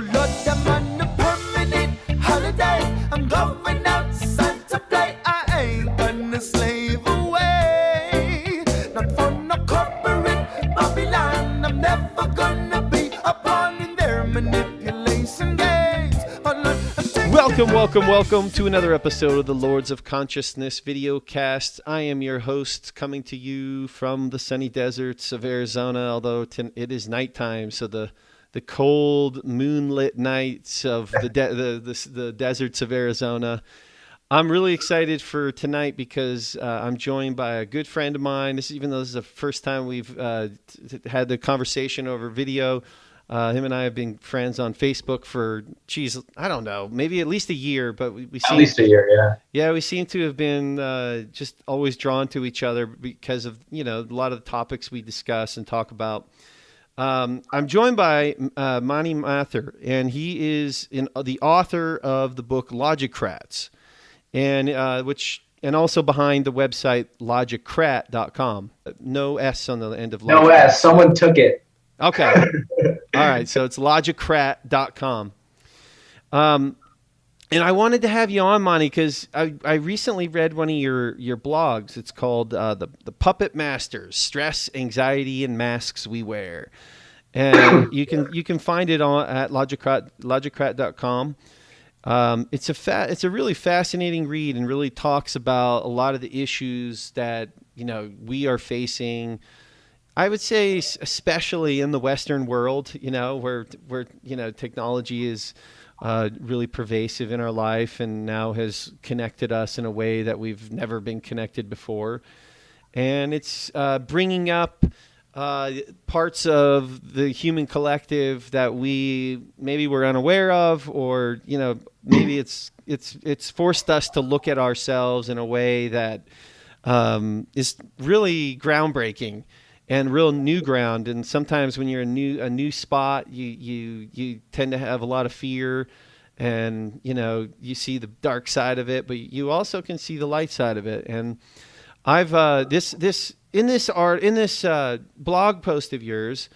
Lord, I'm on a permanent holiday. I'm going outside to play. I ain't gonna slave away. Not for no corporate Babylon. I'm never gonna be a pawn in their manipulation games. Oh, Lord, Welcome to another episode of the Lords of Consciousness video cast. I am your host, coming to you from the sunny deserts of Arizona, although it is nighttime, so the cold moonlit nights of the deserts of Arizona. I'm really excited for tonight because I'm joined by a good friend of mine. Even though this is the first time we've had the conversation over video. Him and I have been friends on Facebook for, I don't know, maybe at least a year, but we seem, at least a year, yeah. Yeah, we seem to have been just always drawn to each other because of, a lot of the topics we discuss and talk about. I'm joined by mani-mathur, and he is the author of the book Logicrats, and also behind the website logicrat.com. No S on the end of Logicrat. No S, someone took it. Okay. All right. So it's logicrat.com. And I wanted to have you on, Monty, because I recently read one of your blogs. It's called the Puppet Masters: Stress, Anxiety, and Masks We Wear. And you can find it at logicrat.com. It's a really fascinating read and really talks about a lot of the issues that we are facing. I would say especially in the Western world, where technology is really pervasive in our life and now has connected us in a way that we've never been connected before. And it's bringing up parts of the human collective that maybe we're unaware of, or maybe it's forced us to look at ourselves in a way that is really groundbreaking and real new ground. And sometimes when you're in a new spot, you tend to have a lot of fear, and you see the dark side of it, but you also can see the light side of it. And I've in this blog post of yours,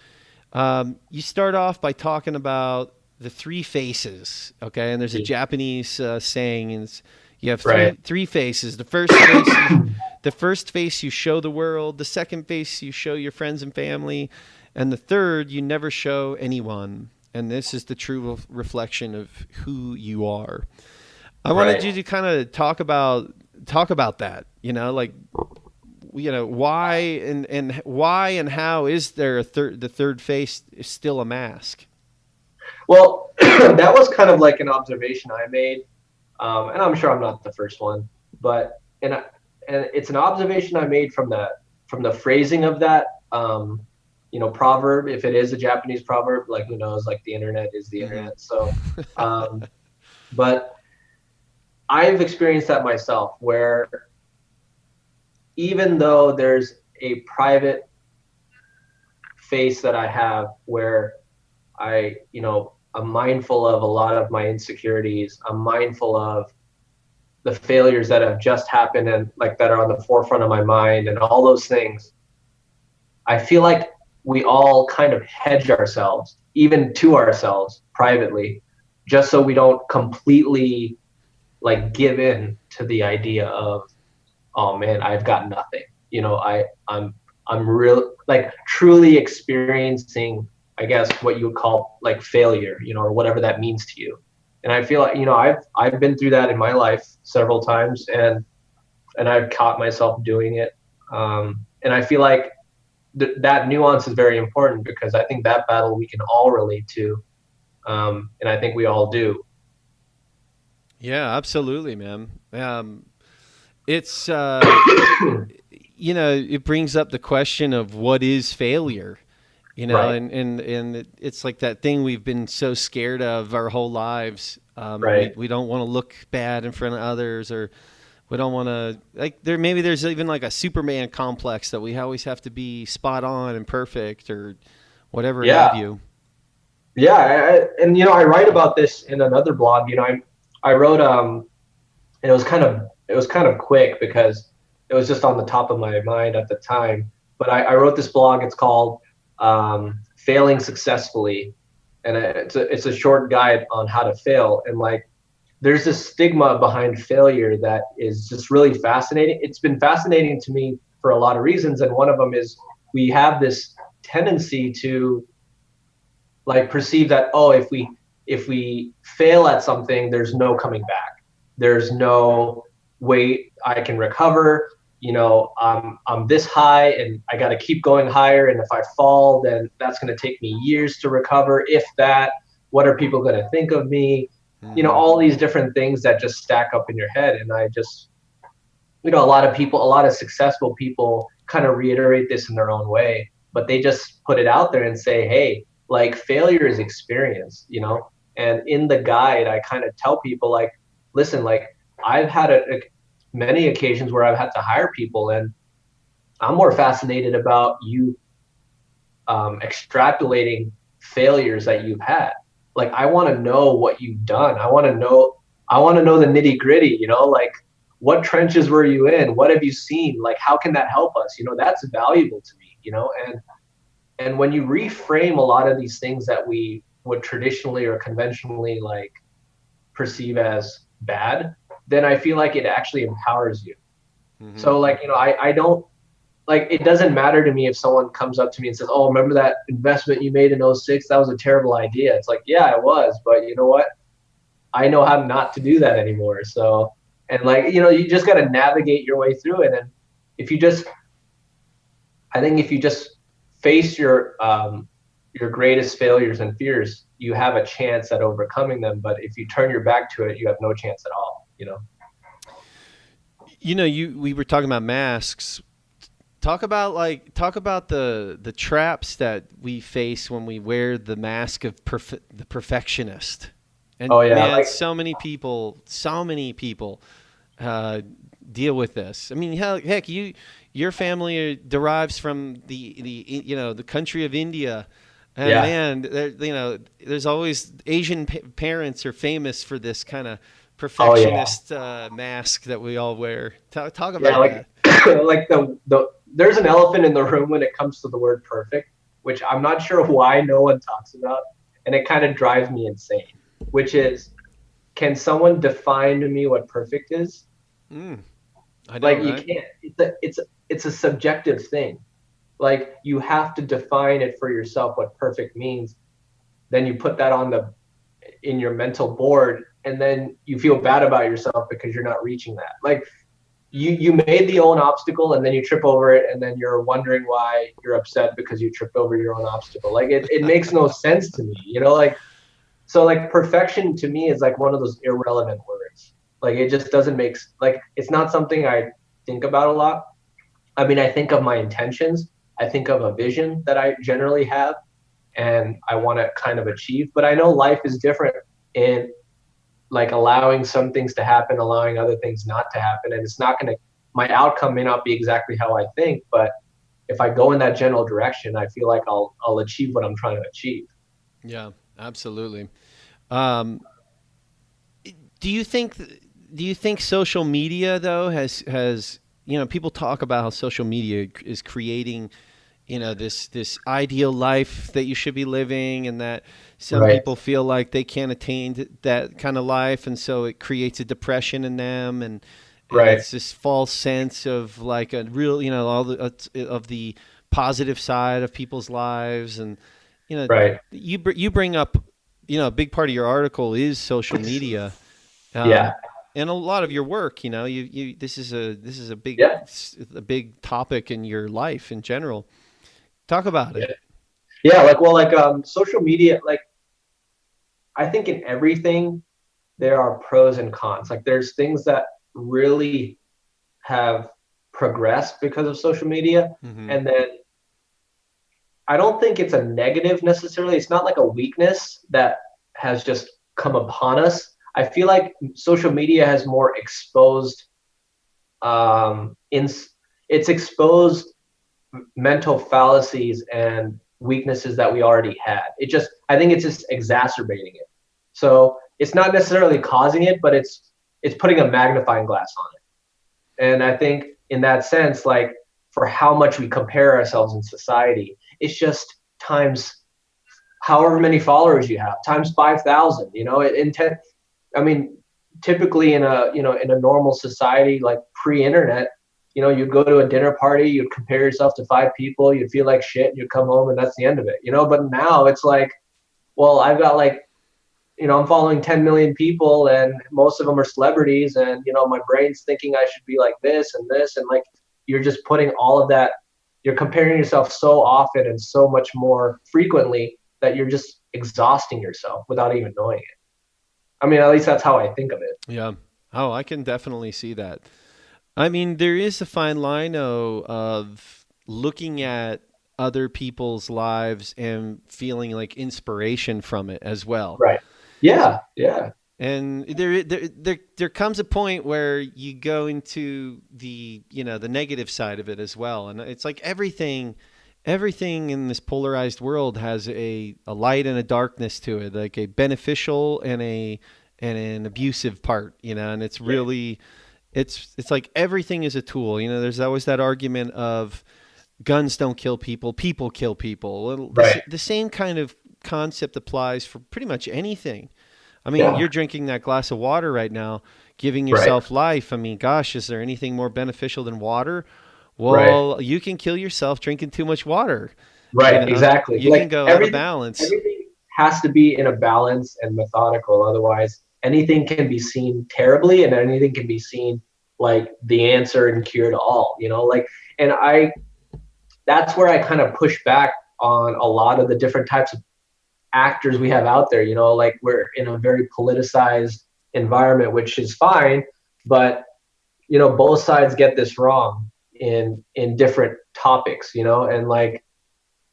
you start off by talking about the three faces, okay? And there's a Japanese saying, and you have three faces. The first face you show the world, the second face you show your friends and family, and the third you never show anyone. And this is the true reflection of who you are. I wanted you to kind of talk about that. Why and how is there the third face is still a mask? Well, that was kind of like an observation I made, and I'm sure I'm not the first one, but and it's an observation I made from the phrasing of that proverb. If it is a Japanese proverb, like, who knows, like the internet is the internet. So, but I've experienced that myself, where even though there's a private face that I have where I'm mindful of a lot of my insecurities, I'm mindful of the failures that have just happened and like that are on the forefront of my mind and all those things, I feel like we all kind of hedge ourselves, even to ourselves privately, just so we don't completely like give in to the idea of, oh man, I've got nothing. I'm real, like truly experiencing, I guess, what you would call like failure, or whatever that means to you. And I feel like, I've been through that in my life several times, and I've caught myself doing it. And I feel like that nuance is very important, because I think that battle we can all relate to. And I think we all do. Yeah, absolutely, man. It's, it brings up the question of what is failure, and it's like that thing we've been so scared of our whole lives. We don't want to look bad in front of others, or we don't want to, there's even like a Superman complex that we always have to be spot on and perfect or whatever have you. Yeah. I write about this in another blog. I wrote, and it was kind of quick because it was just on the top of my mind at the time. But I wrote this blog. It's called Failing Successfully. and it's a short guide on how to fail. And like, there's this stigma behind failure that is just really fascinating. It's been fascinating to me for a lot of reasons, and one of them is we have this tendency to like perceive that, oh, if we fail at something, there's no coming back. There's no way I can recover. You know, I'm this high and I got to keep going higher. And if I fall, then that's going to take me years to recover. If that, what are people going to think of me? You know, all these different things that just stack up in your head. And I just, you know, a lot of successful people kind of reiterate this in their own way, but they just put it out there and say, hey, like, failure is experience, you know? And in the guide, I kind of tell people, like, listen, like, I've had many occasions where I've had to hire people, and I'm more fascinated about you extrapolating failures that you've had. Like, I want to know what you've done. I want to know the nitty gritty, you know, like, what trenches were you in? What have you seen? Like, how can that help us? You know, that's valuable to me, you know? And when you reframe a lot of these things that we would traditionally or conventionally like perceive as bad, then I feel like it actually empowers you. So like, you know, I don't, like, it doesn't matter to me if someone comes up to me and says, oh, remember that investment you made in '06? That was a terrible idea. It's like, yeah, it was, but you know what? I know how not to do that anymore. So, and like, you know, you just got to navigate your way through it. And if you just face your greatest failures and fears, you have a chance at overcoming them. But if you turn your back to it, you have no chance at all, you know? You know, we were talking about masks. Talk about the traps that we face when we wear the mask of the perfectionist. And oh yeah, man, like, so many people deal with this. I mean, heck, your family derives from the country of India, and yeah. man, you know, there's always Asian parents are famous for this kind of perfectionist mask that we all wear. Talk about like, that. like there's an elephant in the room when it comes to the word perfect, which I'm not sure why no one talks about, and it kind of drives me insane. Which is, can someone define to me what perfect is? I know, like, right? you can't. It's a subjective thing. Like, you have to define it for yourself what perfect means. Then you put that in your mental board, and then you feel bad about yourself because you're not reaching that. Like, you made the own obstacle, and then you trip over it, and then you're wondering why you're upset because you tripped over your own obstacle. Like, it makes no sense to me, you know? Like, so like, perfection to me is like one of those irrelevant words. Like, it just doesn't like, it's not something I think about a lot. I mean, I think of my intentions. I think of a vision that I generally have and I want to kind of achieve, but I know life is different in like allowing some things to happen, allowing other things not to happen. And it's not going to, my outcome may not be exactly how I think, but if I go in that general direction, I feel like I'll achieve what I'm trying to achieve. Yeah, absolutely. Do you think social media though has you know, people talk about how social media is creating, you know, this ideal life that you should be living, and that some Right. people feel like they can't attain that kind of life, and so it creates a depression in them, and Right. it's this false sense of like a real, you know, all of the positive side of people's lives. And you know, Right. you bring up, you know, a big part of your article is social media. Yeah. And a lot of your work, you know, this is a Yeah. big topic in your life in general. Talk about Yeah. it. Yeah. Like, well, like, social media, like, I think in everything there are pros and cons. Like, there's things that really have progressed because of social media. Mm-hmm. And then I don't think it's a negative necessarily. It's not like a weakness that has just come upon us. I feel like social media has more exposed, it's exposed mental fallacies and weaknesses that we already had. I think it's just exacerbating it. So it's not necessarily causing it, but it's putting a magnifying glass on it. And I think in that sense, like, for how much we compare ourselves in society, it's just times however many followers you have times 5,000, you know, I mean, typically in a, you know, in a normal society, like pre-internet, you know, you'd go to a dinner party, you'd compare yourself to 5 people, you'd feel like shit, you'd come home and that's the end of it, you know. But now it's like, well, I've got like, you know, I'm following 10 million people and most of them are celebrities, and, you know, my brain's thinking I should be like this and this. And like, you're just putting all of that, you're comparing yourself so often and so much more frequently that you're just exhausting yourself without even knowing it. I mean, at least that's how I think of it. Yeah. Oh, I can definitely see that. I mean, there is a fine line, though, of looking at other people's lives and feeling like inspiration from it as well. Right. Yeah. Yeah. And there comes a point where you go into the, you know, the negative side of it as well. And it's like everything in this polarized world has a light and a darkness to it, like a beneficial and an abusive part, you know. And it's really, it's like everything is a tool. You know, there's always that argument of guns don't kill people, people kill people. Well, Right. the same kind of concept applies for pretty much anything. I mean, you're drinking that glass of water right now, giving yourself life. I mean, gosh, is there anything more beneficial than water? Well, you can kill yourself drinking too much water. Right. You know? Exactly. You like can go out of balance. Everything has to be in a balance and methodical. Otherwise, anything can be seen terribly and anything can be seen like the answer and cure to all, you know, like, and that's where I kind of push back on a lot of the different types of actors we have out there. You know, like, we're in a very politicized environment, which is fine, but, you know, both sides get this wrong in different topics, you know. And like,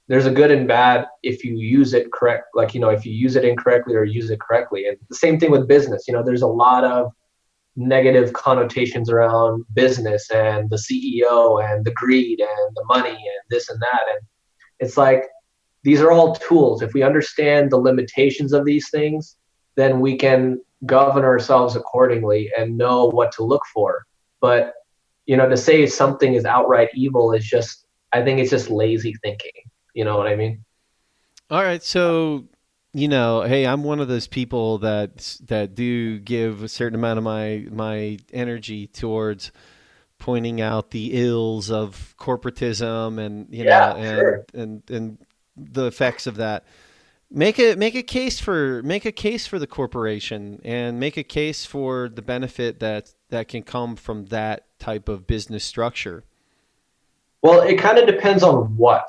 there's a good and bad if you use it correct, like, you know, if you use it incorrectly or use it correctly. And the same thing with business. You know, there's a lot of negative connotations around business and the CEO and the greed and the money and this and that. And it's like, these are all tools. If we understand the limitations of these things, then we can govern ourselves accordingly and know what to look for. But, you know, to say something is outright evil is just, I think it's just lazy thinking. You know what I mean? All right. So, you know, hey, I'm one of those people that do give a certain amount of my energy towards pointing out the ills of corporatism and, you know, and the effects of that. Make a case for the corporation and make a case for the benefit that can come from that type of business structure. Well, it kind of depends on what.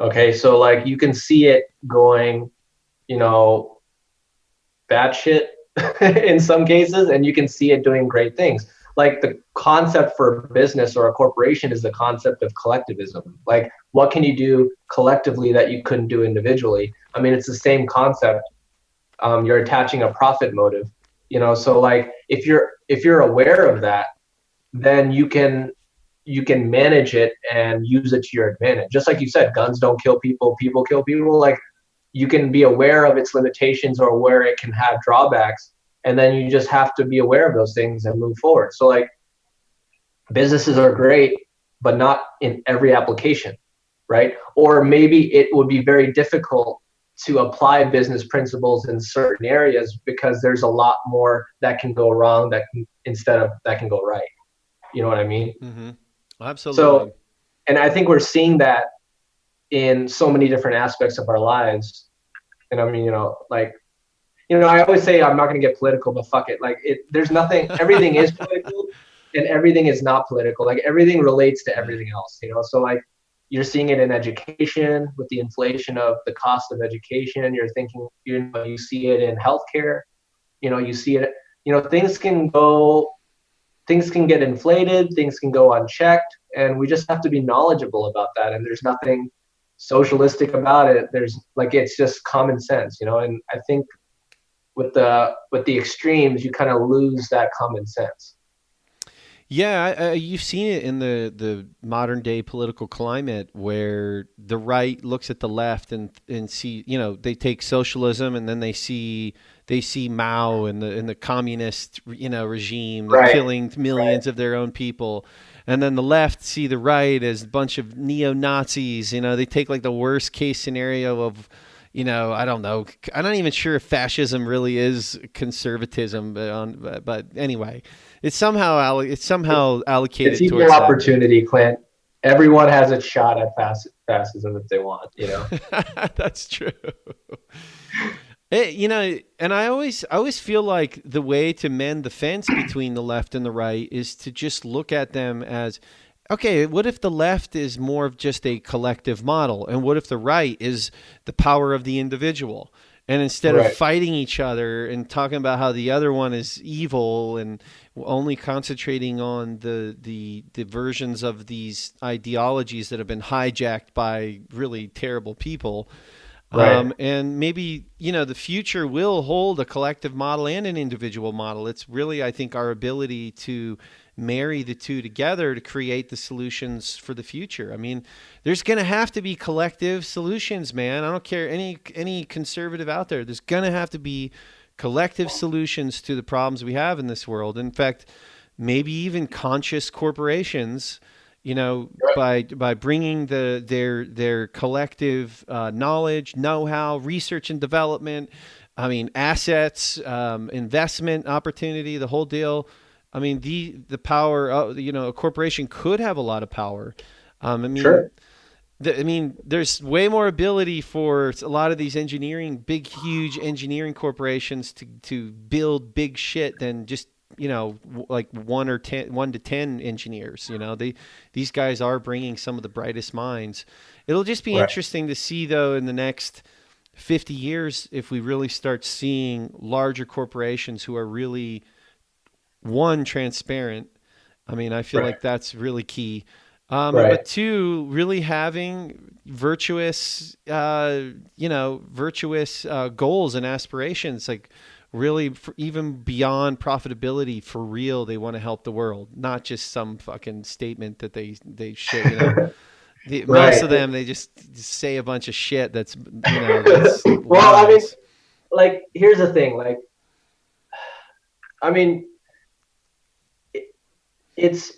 Okay, so like, you can see it going, you know, bad shit in some cases, and you can see it doing great things. Like, the concept for business or a corporation is the concept of collectivism. Like, what can you do collectively that you couldn't do individually? I mean, it's the same concept. You're attaching a profit motive, you know. So like, if you're aware of that, then you can manage it and use it to your advantage. Just like you said, guns don't kill people, people kill people. Like, you can be aware of its limitations or where it can have drawbacks, and then you just have to be aware of those things and move forward. So like, businesses are great, but not in every application, right? Or maybe it would be very difficult to apply business principles in certain areas because there's a lot more that can go wrong instead of that can go right. You know what I mean? Mm-hmm. Absolutely. So, and I think we're seeing that in so many different aspects of our lives. And I mean, you know, like, you know, I always say I'm not going to get political, but fuck it. Like, there's nothing, everything is political and everything is not political. Like, everything relates to everything else, you know? So like, you're seeing it in education with the inflation of the cost of education. You're thinking, you know, you see it in healthcare, you know, you see it, you know, things can get inflated, things can go unchecked, and we just have to be knowledgeable about that. And there's nothing socialistic about it. There's like, it's just common sense, you know. And I think with the extremes, you kind of lose that common sense. Yeah, you've seen it in the modern day political climate where the right looks at the left and see, you know, they take socialism and then they see Mao and the communist, you know, regime killing millions of their own people. And then the left see the right as a bunch of neo-Nazis. You know, they take like the worst case scenario of, I don't know. I'm not even sure if fascism really is conservatism, but anyway, it's somehow It's allocated equal towards that. opportunity, Clint. Everyone has a shot at fascism if they want, you know. That's true. And I always feel like the way to mend the fence between the left and the right is to just look at them as, okay, what if the left is more of just a collective model? And what if the right is the power of the individual? And instead of Right. fighting each other and talking about how the other one is evil and only concentrating on the versions of these ideologies that have been hijacked by really terrible people. Right. And maybe, the future will hold a collective model and an individual model. It's really, I think, our ability to marry the two together to create the solutions for the future. I mean, there's going to have to be collective solutions, man. I don't care any conservative out there. There's going to have to be collective solutions to the problems we have in this world. In fact, maybe even conscious corporations, by bringing their collective knowledge, know-how, research and development, I mean, assets, investment opportunity, the whole deal. I mean, the power of, a corporation could have a lot of power. Sure. There's way more ability for a lot of these big, huge engineering corporations to build big shit than just, like 1 to 10 engineers. These guys are bringing some of the brightest minds. It'll just be interesting to see, though, in the next 50 years, if we really start seeing larger corporations who are really, one, transparent. I mean, I feel like that's really key. But two, really having virtuous goals and aspirations, like really even beyond profitability. For real, they want to help the world, not just some fucking statement that they share. Most of them, they just say a bunch of shit that's that's well, I mean, lies. like, here's the thing, like, I mean, it's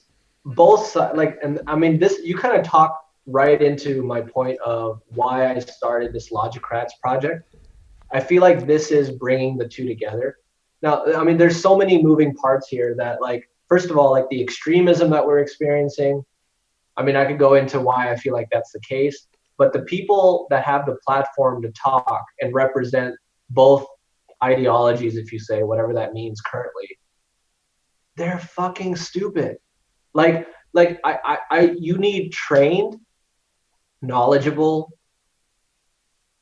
both sides, like, and I mean, this, you kind of talk right into my point of why I started this Logicrats project. I feel like this is bringing the two together. Now, I mean, there's so many moving parts here that, like, first of all, like the extremism that we're experiencing, I mean, I could go into why I feel like that's the case, but the people that have the platform to talk and represent both ideologies, if you say, whatever that means currently, they're fucking stupid. Like you need trained, knowledgeable,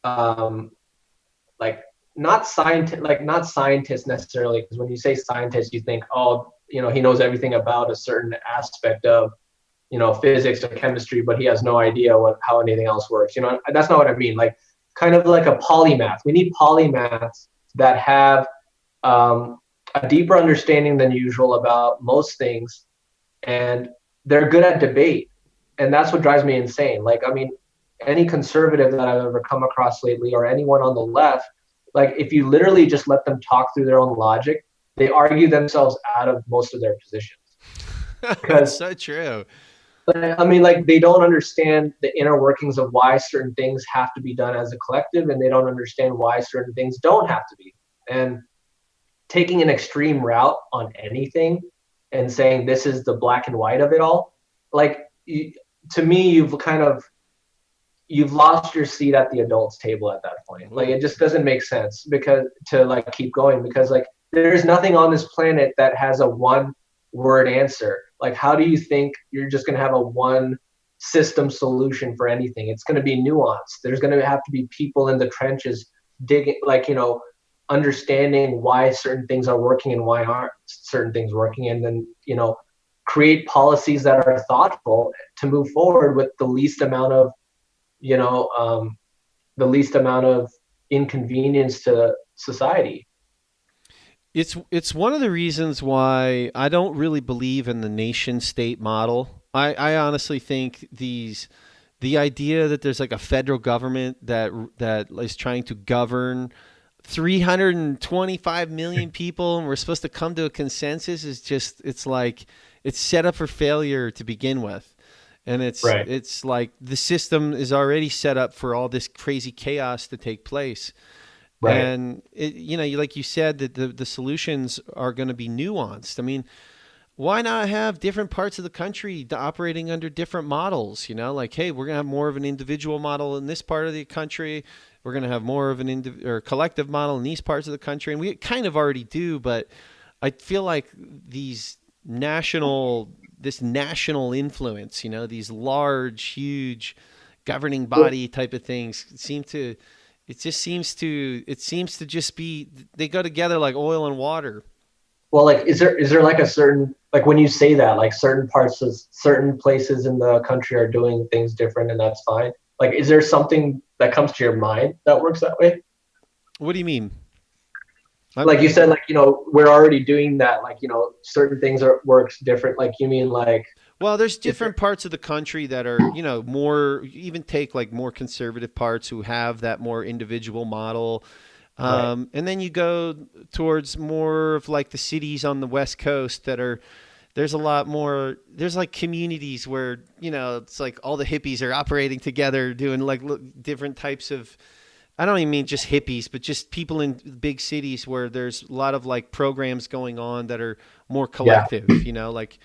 like not scientists necessarily, because when you say scientist, you think, oh, he knows everything about a certain aspect of, physics or chemistry, but he has no idea how anything else works. That's not what I mean. Like, kind of like a polymath. We need polymaths that have a deeper understanding than usual about most things, and they're good at debate. And that's what drives me insane. Like, I mean, any conservative that I've ever come across lately, or anyone on the left, like, if you literally just let them talk through their own logic, they argue themselves out of most of their positions. That's so true. I mean, like, they don't understand the inner workings of why certain things have to be done as a collective, and they don't understand why certain things don't have to be. And taking an extreme route on anything and saying this is the black and white of it all, like, to me, you've lost your seat at the adults table at that point. Like, it just doesn't make sense because to like keep going, because like there's nothing on this planet that has a one word answer. Like, how do you think you're just going to have a one system solution for anything? It's going to be nuanced. There's going to have to be people in the trenches digging, like, understanding why certain things are working and why aren't certain things working, and then create policies that are thoughtful to move forward with the least amount of inconvenience to society. It's one of the reasons why I don't really believe in the nation state model. I honestly think the idea that there's like a federal government that is trying to govern 325 million people and we're supposed to come to a consensus is just, it's like, it's set up for failure to begin with. And it's like the system is already set up for all this crazy chaos to take place. Right. And like you said, that the solutions are going to be nuanced. I mean, why not have different parts of the country operating under different models? Like, hey, we're going to have more of an individual model in this part of the country. We're going to have more of or collective model in these parts of the country. And we kind of already do, but I feel like this national influence, these large, huge governing body type of things seems to just be, they go together like oil and water. Well, like, is there like a certain, like, when you say that, like, certain places in the country are doing things different and that's fine? Like, is there something that comes to your mind that works that way? What do you mean? Like you said, like, we're already doing that. Like, certain things works different. Like, you mean like, well, there's different parts of the country that are, more, even take like more conservative parts who have that more individual model. Right. And then you go towards more of like the cities on the West Coast there's a lot more, there's like communities where, it's like all the hippies are operating together doing like different types of, I don't even mean just hippies, but just people in big cities where there's a lot of like programs going on that are more collective, like,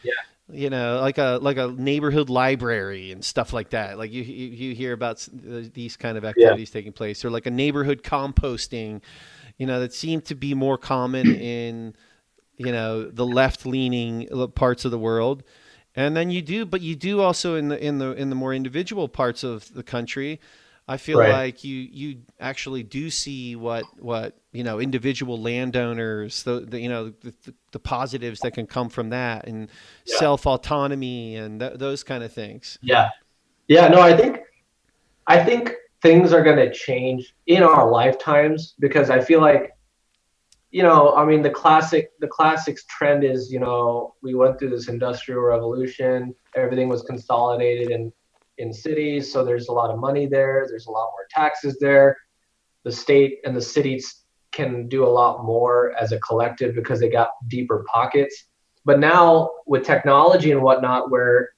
like a neighborhood library and stuff like that. Like you hear about these kind of activities taking place, or like a neighborhood composting, that seem to be more common in, the left leaning parts of the world. And then you do also in the more individual parts of the country. I feel like you actually do see what individual landowners, the positives that can come from that, and self autonomy and those kind of things. Yeah. No, I think things are going to change in our lifetimes, because I feel like, I mean, the classics trend is, we went through this industrial revolution, everything was consolidated in cities, so there's a lot of money there, there's a lot more taxes there. The state and the cities can do a lot more as a collective because they got deeper pockets. But now with technology and whatnot, where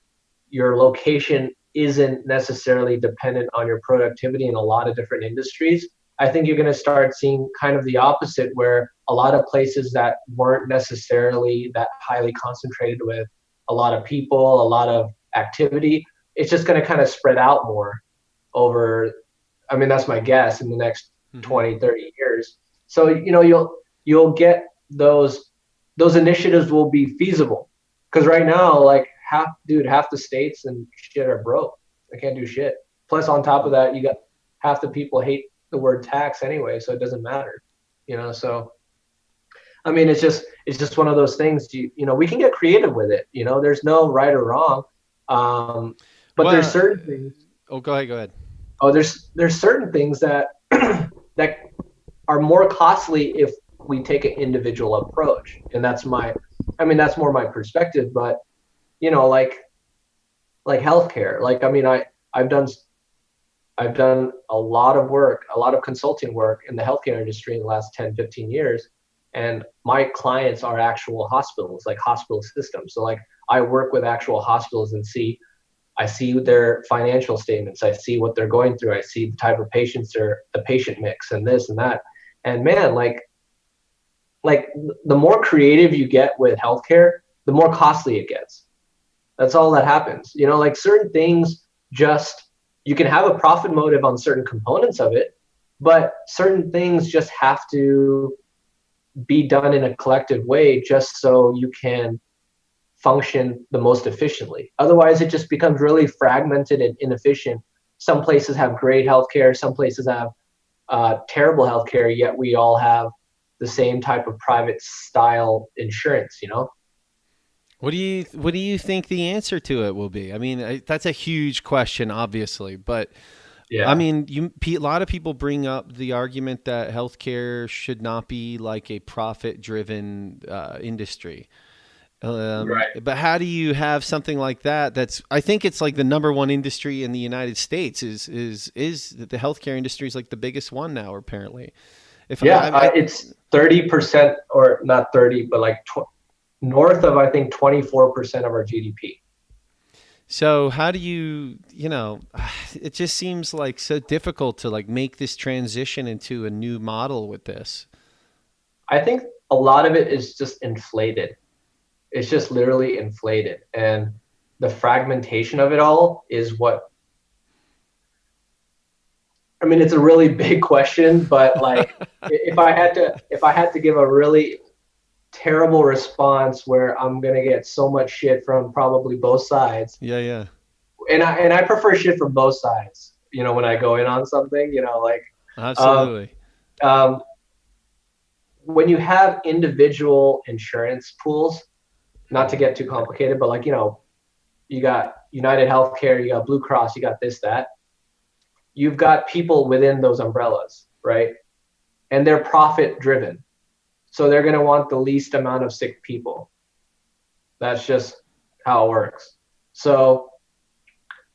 your location isn't necessarily dependent on your productivity in a lot of different industries, I think you're going to start seeing kind of the opposite, where a lot of places that weren't necessarily that highly concentrated with a lot of people, a lot of activity, it's just going to kind of spread out more over, I mean, that's my guess, in the next 20, 30 years. So, you'll get those initiatives will be feasible. Because right now, like, half the states and shit are broke. They can't do shit. Plus, on top of that, you got half the people hate the word tax anyway, so it doesn't matter. So, I mean, it's just one of those things. We can get creative with it. There's no right or wrong. But there's certain things. Oh, go ahead. Oh, there's certain things that that are more costly if we take an individual approach, and that's more my perspective. But like healthcare. Like, I mean, I've done a lot of work, a lot of consulting work in the healthcare industry in the last 10, 15 years, and my clients are actual hospitals, like hospital systems. So like, I work with actual hospitals and I see their financial statements. I see what they're going through. I see the type of patients, the patient mix, and this and that. And man, like the more creative you get with healthcare, the more costly it gets. That's all that happens. Like, certain things, just, you can have a profit motive on certain components of it, but certain things just have to be done in a collective way, just so you can function the most efficiently. Otherwise, it just becomes really fragmented and inefficient. Some places have great healthcare, some places have terrible healthcare, yet we all have the same type of private style insurance. What do you think the answer to it will be? I mean, that's a huge question, obviously, but I mean, a lot of people bring up the argument that healthcare should not be like a profit-driven industry. But how do you have something like that? I think it's like the number one industry in the United States is that the healthcare industry is like the biggest one now, apparently. It's 30%, or not 30, but like north of, I think, 24% of our GDP. So how do you, it just seems like so difficult to like make this transition into a new model with this. I think a lot of it is just inflated. It's just literally inflated. And the fragmentation of it all is what, I mean, it's a really big question, but like if I had to give a really terrible response where I'm going to get so much shit from probably both sides. Yeah, yeah. And I prefer shit from both sides, when I go in on something, like, Absolutely. um, when you have individual insurance pools, not to get too complicated, but like, you got United Healthcare, you got Blue Cross, you got this, that. You've got people within those umbrellas, right? And they're profit driven. So they're going to want the least amount of sick people. That's just how it works. So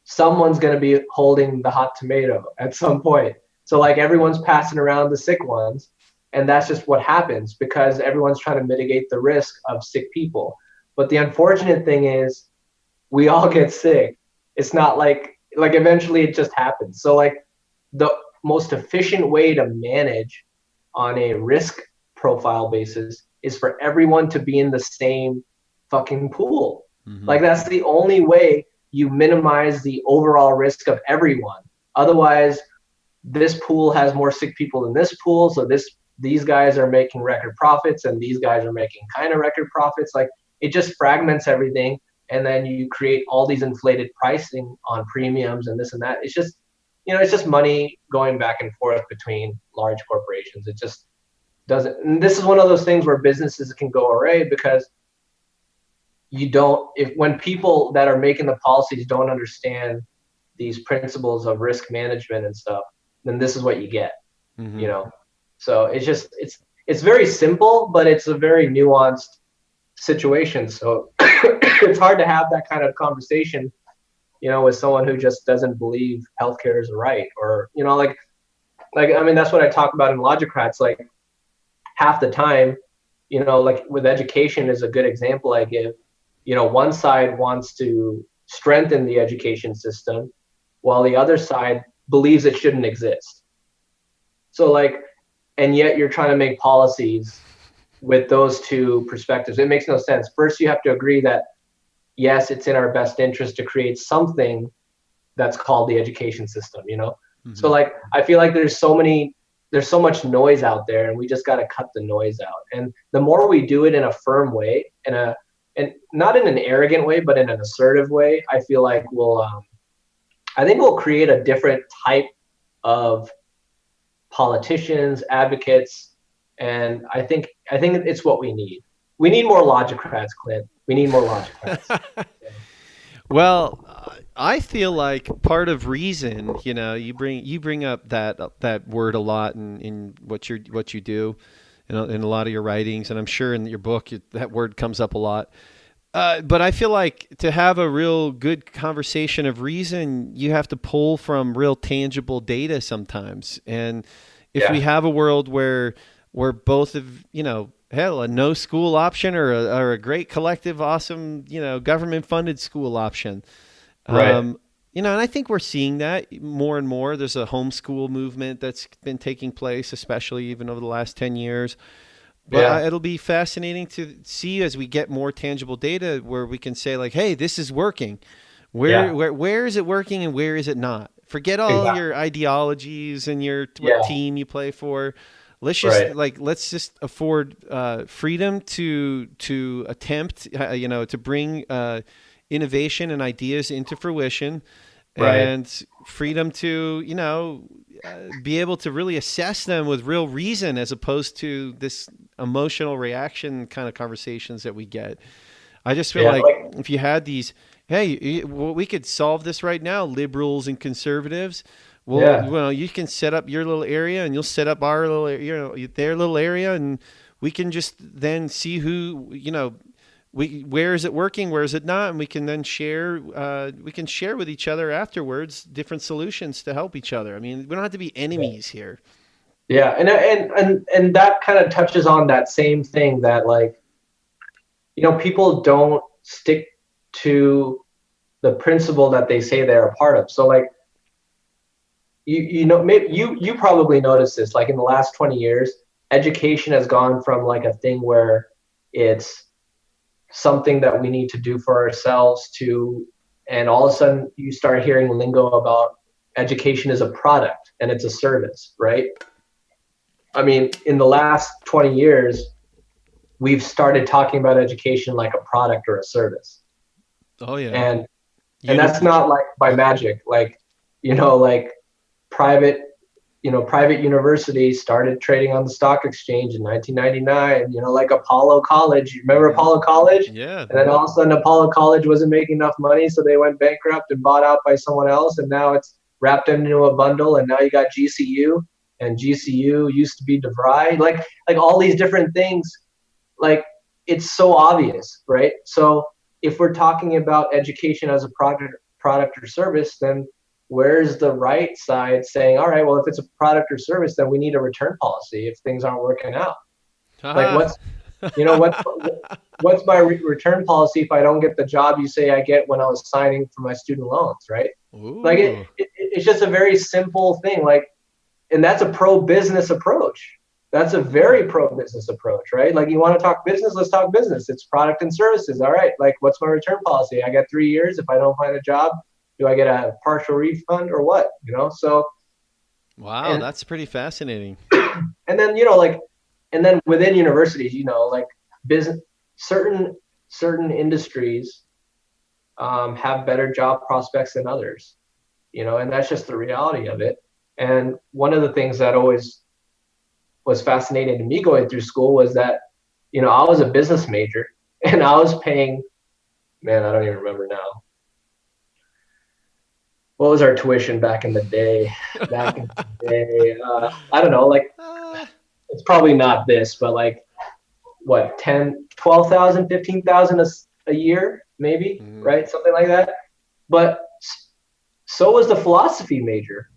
someone's going to be holding the hot tomato at some point. So like everyone's passing around the sick ones. And that's just what happens because everyone's trying to mitigate the risk of sick people. But the unfortunate thing is we all get sick. It's not like eventually it just happens. So like the most efficient way to manage on a risk profile basis is for everyone to be in the same fucking pool. Mm-hmm. Like that's the only way you minimize the overall risk of everyone. Otherwise, this pool has more sick people than this pool. So these guys are making record profits and these guys are making kind of record profits. Like it just fragments everything. And then you create all these inflated pricing on premiums and this and that. It's just, it's just money going back and forth between large corporations. It just doesn't. And this is one of those things where businesses can go awry because when people that are making the policies don't understand these principles of risk management and stuff, then this is what you get, So it's very simple, but it's a very nuanced situation. So it's hard to have that kind of conversation, with someone who just doesn't believe healthcare is right, or I mean that's what I talk about in Logicrats. Like half the time, like with education is a good example I give. One side wants to strengthen the education system, while the other side believes it shouldn't exist. So like, and yet you're trying to make policies with those two perspectives. It makes no sense. First, you have to agree that, yes, it's in our best interest to create something that's called the education system, Mm-hmm. So like, I feel like there's so much noise out there and we just got to cut the noise out. And the more we do it in a firm way, and not in an arrogant way, but in an assertive way, I feel like I think we'll create a different type of politicians, advocates, and I think it's what we need. We need more Logicrats, Clint. We need more Logicrats. Well, I feel like part of reason, you bring up that word a lot in what you do, in a lot of your writings, and I'm sure in your book that word comes up a lot. But I feel like to have a real good conversation of reason, you have to pull from real tangible data sometimes. And if we have a world where both of, hell, a no school option or a great collective, awesome, government funded school option. Right. And I think we're seeing that more and more. There's a homeschool movement that's been taking place, especially even over the last 10 years. But it'll be fascinating to see as we get more tangible data where we can say like, hey, this is working. Where is it working and where is it not? Forget all your ideologies and what team you play for. Let's just let's just afford freedom to attempt, to bring innovation and ideas into fruition, and freedom to, be able to really assess them with real reason as opposed to this emotional reaction kind of conversations that we get. I just feel like if you had these, hey, we could solve this right now, liberals and conservatives. Well, you can set up your little area and you'll set up our little, their little area, and we can just then see who, where is it working, where is it not, and we can then share. We can share with each other afterwards different solutions to help each other. I mean, we don't have to be enemies here. Yeah, and that kind of touches on that same thing that, like, people don't stick to the principle that they say they're a part of. So like, maybe you probably noticed this, like in the last 20 years, education has gone from like a thing where it's something that we need to do for ourselves to, and all of a sudden you start hearing lingo about education is a product and it's a service, right? I mean, in the last 20 years, we've started talking about education like a product or a service. Oh yeah. And that's not like by magic, like, like private universities started trading on the stock exchange in 1999, like Apollo College. You remember Apollo College? Yeah. And then all of a sudden Apollo College wasn't making enough money, so they went bankrupt and bought out by someone else, and now it's wrapped into a bundle, and now you got GCU, and GCU used to be DeVry, like all these different things. Like, it's so obvious, right? So if we're talking about education as a product or service, then where's the right side saying, all right, well, if it's a product or service, then we need a return policy if things aren't working out? Like, what's my return policy if I don't get the job you say I get when I was signing for my student loans, right? Ooh. Like, it's just a very simple thing. Like, and that's a pro-business approach. That's a very pro-business approach, right? Like, you want to talk business, let's talk business. It's product and services. All right, like, what's my return policy? I get 3 years. If I don't find a job, do I get a partial refund or what? So. Wow, that's pretty fascinating. And then, and then within universities, like business, certain industries have better job prospects than others, and that's just the reality of it. And one of the things that always was fascinating to me going through school was that, I was a business major and I was paying, man, I don't even remember now. What was our tuition back in the day? I don't know, like, it's probably not this, but like, what, 10, 12,000, 15,000 a year, maybe, right? Something like that. But so was the philosophy major.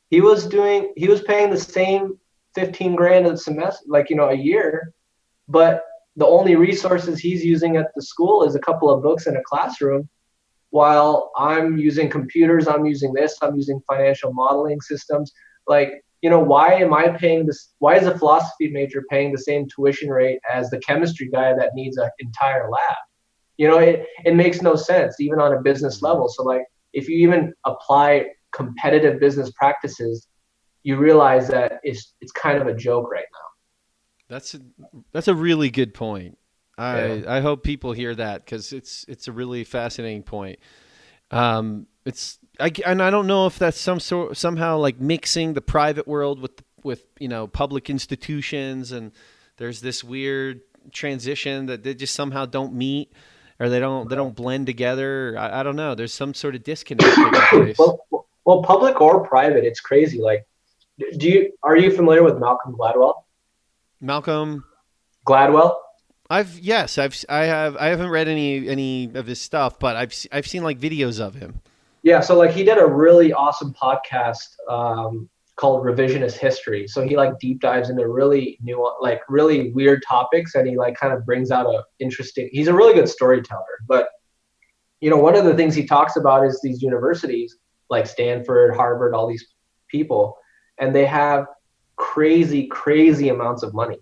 He was paying the same 15 grand a semester, like, a year, but the only resources he's using at the school is a couple of books in a classroom, while I'm using computers, I'm using financial modeling systems. Like, why am I paying this? Why is a philosophy major paying the same tuition rate as the chemistry guy that needs an entire lab? It makes no sense, even on a business level. So like, if you even apply competitive business practices, you realize that it's kind of a joke right now. That's a really good point. I hope people hear that, because it's a really fascinating point. And I don't know if that's somehow like mixing the private world with public institutions, and there's this weird transition that they just somehow don't meet, or they don't blend together. I don't know. There's some sort of disconnect taking place. Well, public or private, it's crazy. Like, are you familiar with Malcolm Gladwell? Malcolm Gladwell? I haven't read any of his stuff, but I've seen like videos of him. Yeah, so like, he did a really awesome podcast called Revisionist History. So he like deep dives into really new, like really weird topics, and he like kind of brings out he's a really good storyteller. But one of the things he talks about is these universities like Stanford, Harvard, all these people, and they have crazy amounts of money.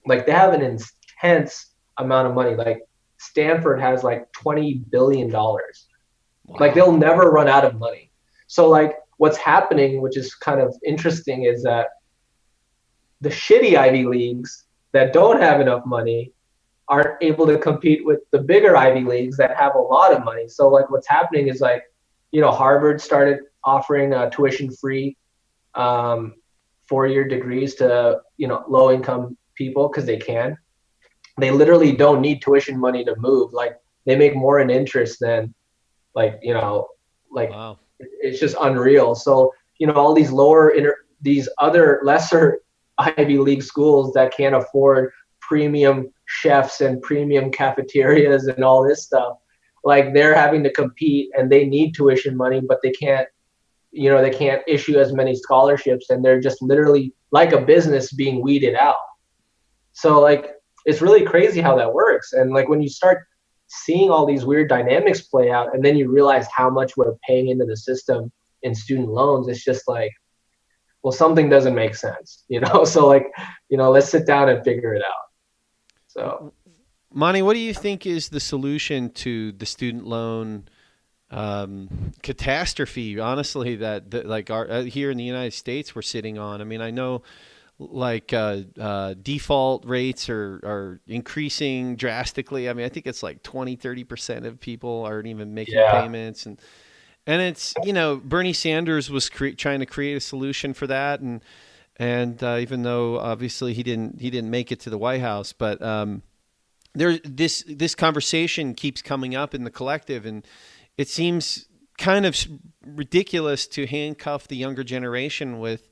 Like, they have an intense amount of money. Like, Stanford has like $20 billion. Wow. Like, they'll never run out of money. So like, what's happening, which is kind of interesting, is that the shitty Ivy Leagues that don't have enough money aren't able to compete with the bigger Ivy Leagues that have a lot of money. So like, what's happening is like, Harvard started offering tuition-free 4-year degrees to, low-income people, because they can. They literally don't need tuition money to move. Like, they make more in interest than, like, wow. It's just unreal. So, all these these other lesser Ivy League schools that can't afford premium chefs and premium cafeterias and all this stuff, like, they're having to compete, and they need tuition money, but they can't issue as many scholarships, and they're just literally like a business being weeded out. So like, it's really crazy how that works. And like, when you start seeing all these weird dynamics play out, and then you realize how much we're paying into the system in student loans. It's just like, well, something doesn't make sense, So like, let's sit down and figure it out. So, Mani, what do you think is the solution to the student loan catastrophe? Honestly, that like here in the United States we're sitting on. I mean, I know like default rates are increasing drastically. I mean, I think it's like 20-30% of people aren't even making payments, and it's, Bernie Sanders was trying to create a solution for that, and even though obviously he didn't make it to the White House, but this conversation keeps coming up in the collective, and it seems kind of ridiculous to handcuff the younger generation with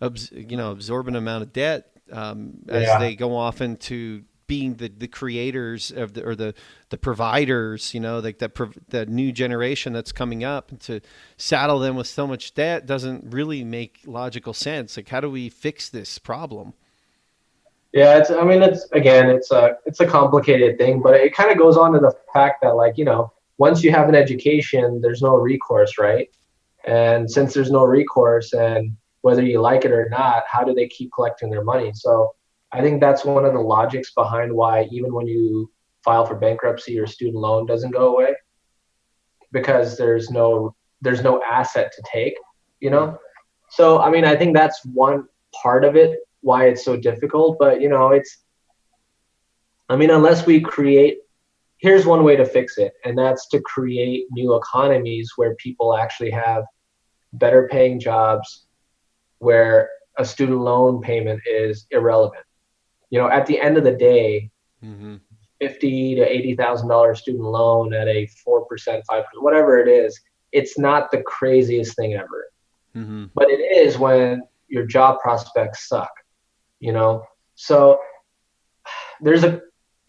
absorbent amount of debt as they go off into being the creators of the providers, like the new generation that's coming up, and to saddle them with so much debt doesn't really make logical sense. Like, how do we fix this problem? Yeah, it's a complicated thing, but it kind of goes on to the fact that, like, once you have an education, there's no recourse, right? And since there's no recourse, and whether you like it or not, how do they keep collecting their money? So I think that's one of the logics behind why even when you file for bankruptcy, your student loan doesn't go away, because there's no asset to take, So I mean, I think that's one part of it, why it's so difficult. But unless we create, here's one way to fix it, and that's to create new economies where people actually have better paying jobs, where a student loan payment is irrelevant. At the end of the day, $50,000 to $80,000 student loan at a 4%, 5%, whatever it is, it's not the craziest thing ever. But it is when your job prospects suck, So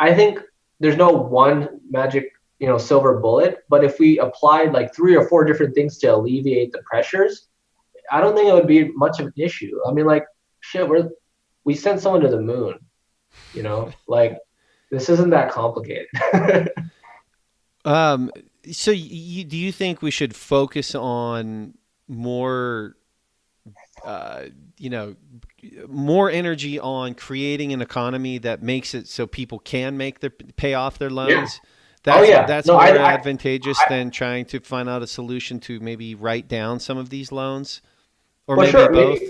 I think there's no one magic, silver bullet, but if we applied like 3 or 4 different things to alleviate the pressures, I don't think it would be much of an issue. I mean, like, shit, we sent someone to the moon, like, this isn't that complicated. So do you think we should focus on more, more energy on creating an economy that makes it so people can pay off their loans? That's more advantageous than trying to find out a solution to maybe write down some of these loans, or maybe both.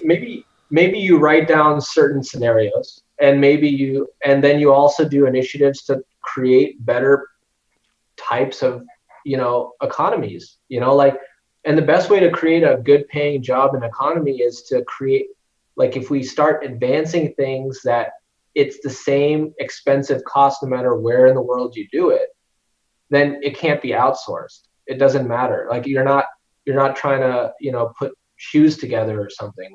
Maybe you write down certain scenarios, and then you also do initiatives to create better types of economies. And the best way to create a good paying job and economy is to create, like, if we start advancing things that it's the same expensive cost no matter where in the world you do it, then it can't be outsourced. It doesn't matter. Like, you're not trying to, put shoes together or something.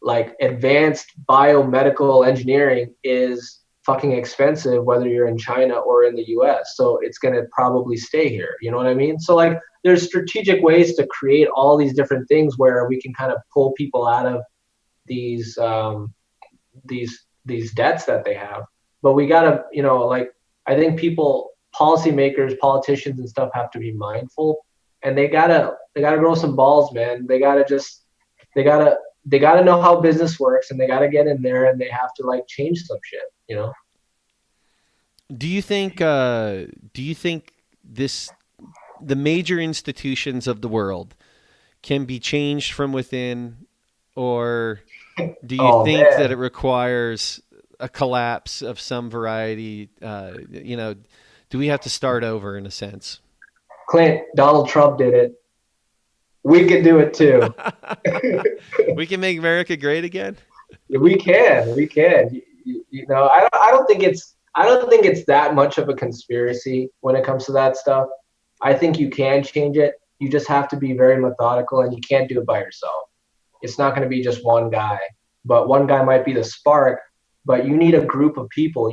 Like advanced biomedical engineering is fucking expensive whether you're in China or in the US. So it's going to probably stay here. You know what I mean? So, like, there's strategic ways to create all these different things where we can kind of pull people out of these debts that they have. But we got to, I think policymakers, politicians and stuff have to be mindful, and they gotta grow some balls, man. They gotta know how business works, and they gotta get in there, and they have to, like, change some shit, Do you think the major institutions of the world can be changed from within, or do you think that it requires a collapse of some variety? Do we have to start over in a sense? Clint, Donald Trump did it. We can do it too. We can make America great again. We can. I don't think it's that much of a conspiracy when it comes to that stuff. I think you can change it. You just have to be very methodical, and you can't do it by yourself. It's not going to be just one guy, but one guy might be the spark, but you need a group of people.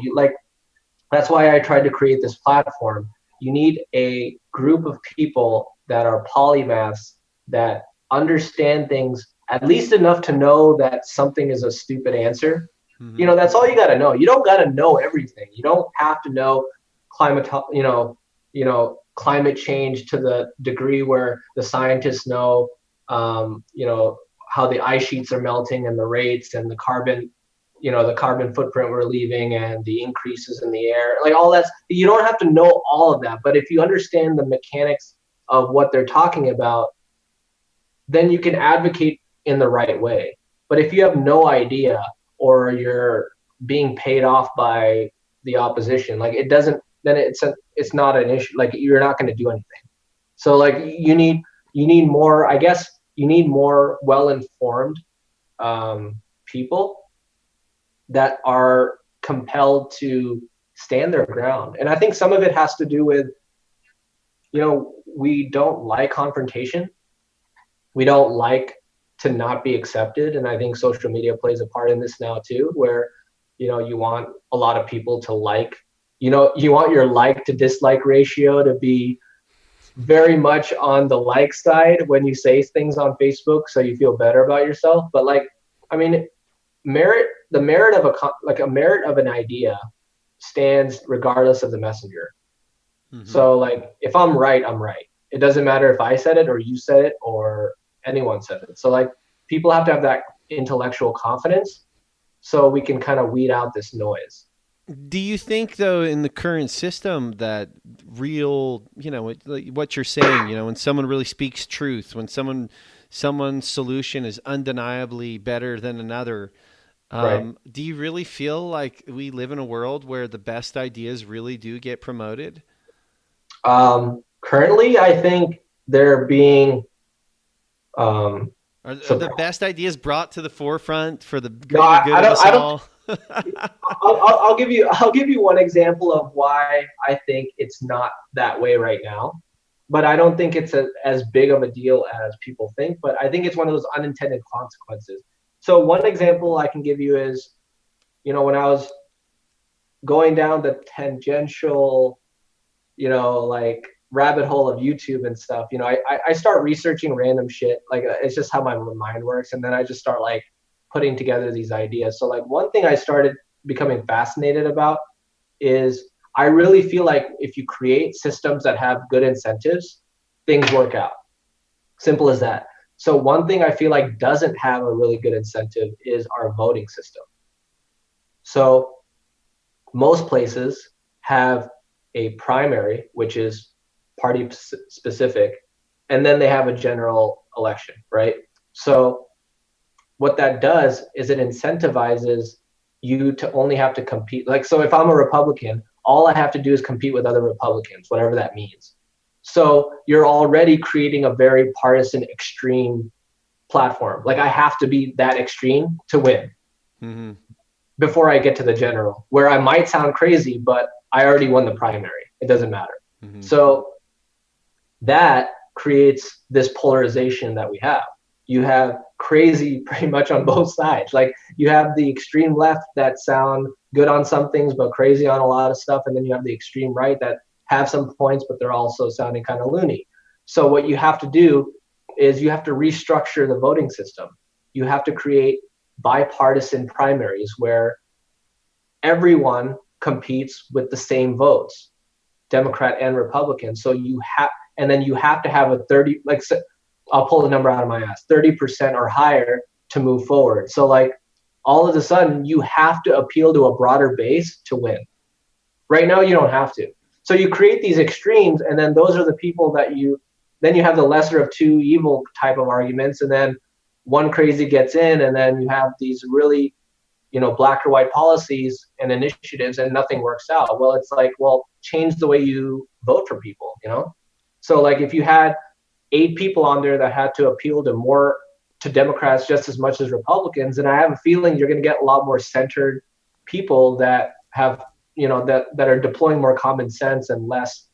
That's why I tried to create this platform. You need a group of people that are polymaths, that understand things at least enough to know that something is a stupid answer. That's all you got to know. You don't got to know everything. You don't have to know climate, climate change to the degree where the scientists know, how the ice sheets are melting and the rates and the carbon, the carbon footprint we're leaving and the increases in the air, like all that. You don't have to know all of that, but if you understand the mechanics of what they're talking about, then you can advocate in the right way. But if you have no idea, or you're being paid off by the opposition, like it doesn't, then it's not an issue. Like you're not going to do anything. So like you need more, I guess you need more well-informed people that are compelled to stand their ground. And I think some of it has to do with, we don't like confrontation. We don't like to not be accepted. And I think social media plays a part in this now too, where, you want a lot of people to like, you want your like to dislike ratio to be very much on the like side when you say things on Facebook, so you feel better about yourself. But like, I mean, the merit of an idea stands regardless of the messenger. Mm-hmm. So like, if I'm right, I'm right. It doesn't matter if I said it or you said it or anyone said it. So like, people have to have that intellectual confidence so we can kind of weed out this noise. Do you think, though, in the current system that real, what you're saying, when someone really speaks truth, when someone's solution is undeniably better than another, right. Do you really feel like we live in a world where the best ideas really do get promoted? Currently, I think they're being... Are the best ideas brought to the forefront for the greater good of us all? I'll give you one example of why I think it's not that way right now, but I don't think it's as big of a deal as people think. But I think it's one of those unintended consequences. So one example I can give you is, when I was going down the tangential, like rabbit hole of YouTube and stuff, I start researching random shit. Like it's just how my mind works. And then I just start like putting together these ideas. So like one thing I started becoming fascinated about is I really feel like if you create systems that have good incentives, things work out. Simple as that. So one thing I feel like doesn't have a really good incentive is our voting system. So most places have a primary, which is party specific, and then they have a general election, right? So what that does is it incentivizes you to only have to compete. Like, so if I'm a Republican, all I have to do is compete with other Republicans, whatever that means. So you're already creating a very partisan, extreme platform. Like I have to be that extreme to win before I get to the general, where I might sound crazy, but I already won the primary. It doesn't matter. So that creates this polarization that we have. You have crazy pretty much on both sides. Like you have the extreme left that sound good on some things, but crazy on a lot of stuff. And then you have the extreme right that have some points, but they're also sounding kind of loony. So what you have to do is you have to restructure the voting system. You have to create bipartisan primaries where everyone competes with the same votes, Democrat and Republican. So and then you have to have a 30, like I'll pull the number out of my ass, 30% or higher to move forward. So like all of a sudden you have to appeal to a broader base to win. Right now you don't have to. So you create these extremes, and then those are the people that then you have the lesser of two evil type of arguments, and then one crazy gets in, and then you have these really, black or white policies and initiatives, and nothing works out. Well, it's like, change the way you vote for people, So like if you had 8 people on there that had to appeal to Democrats just as much as Republicans, and I have a feeling you're going to get a lot more centered people that have, that are deploying more common sense and less,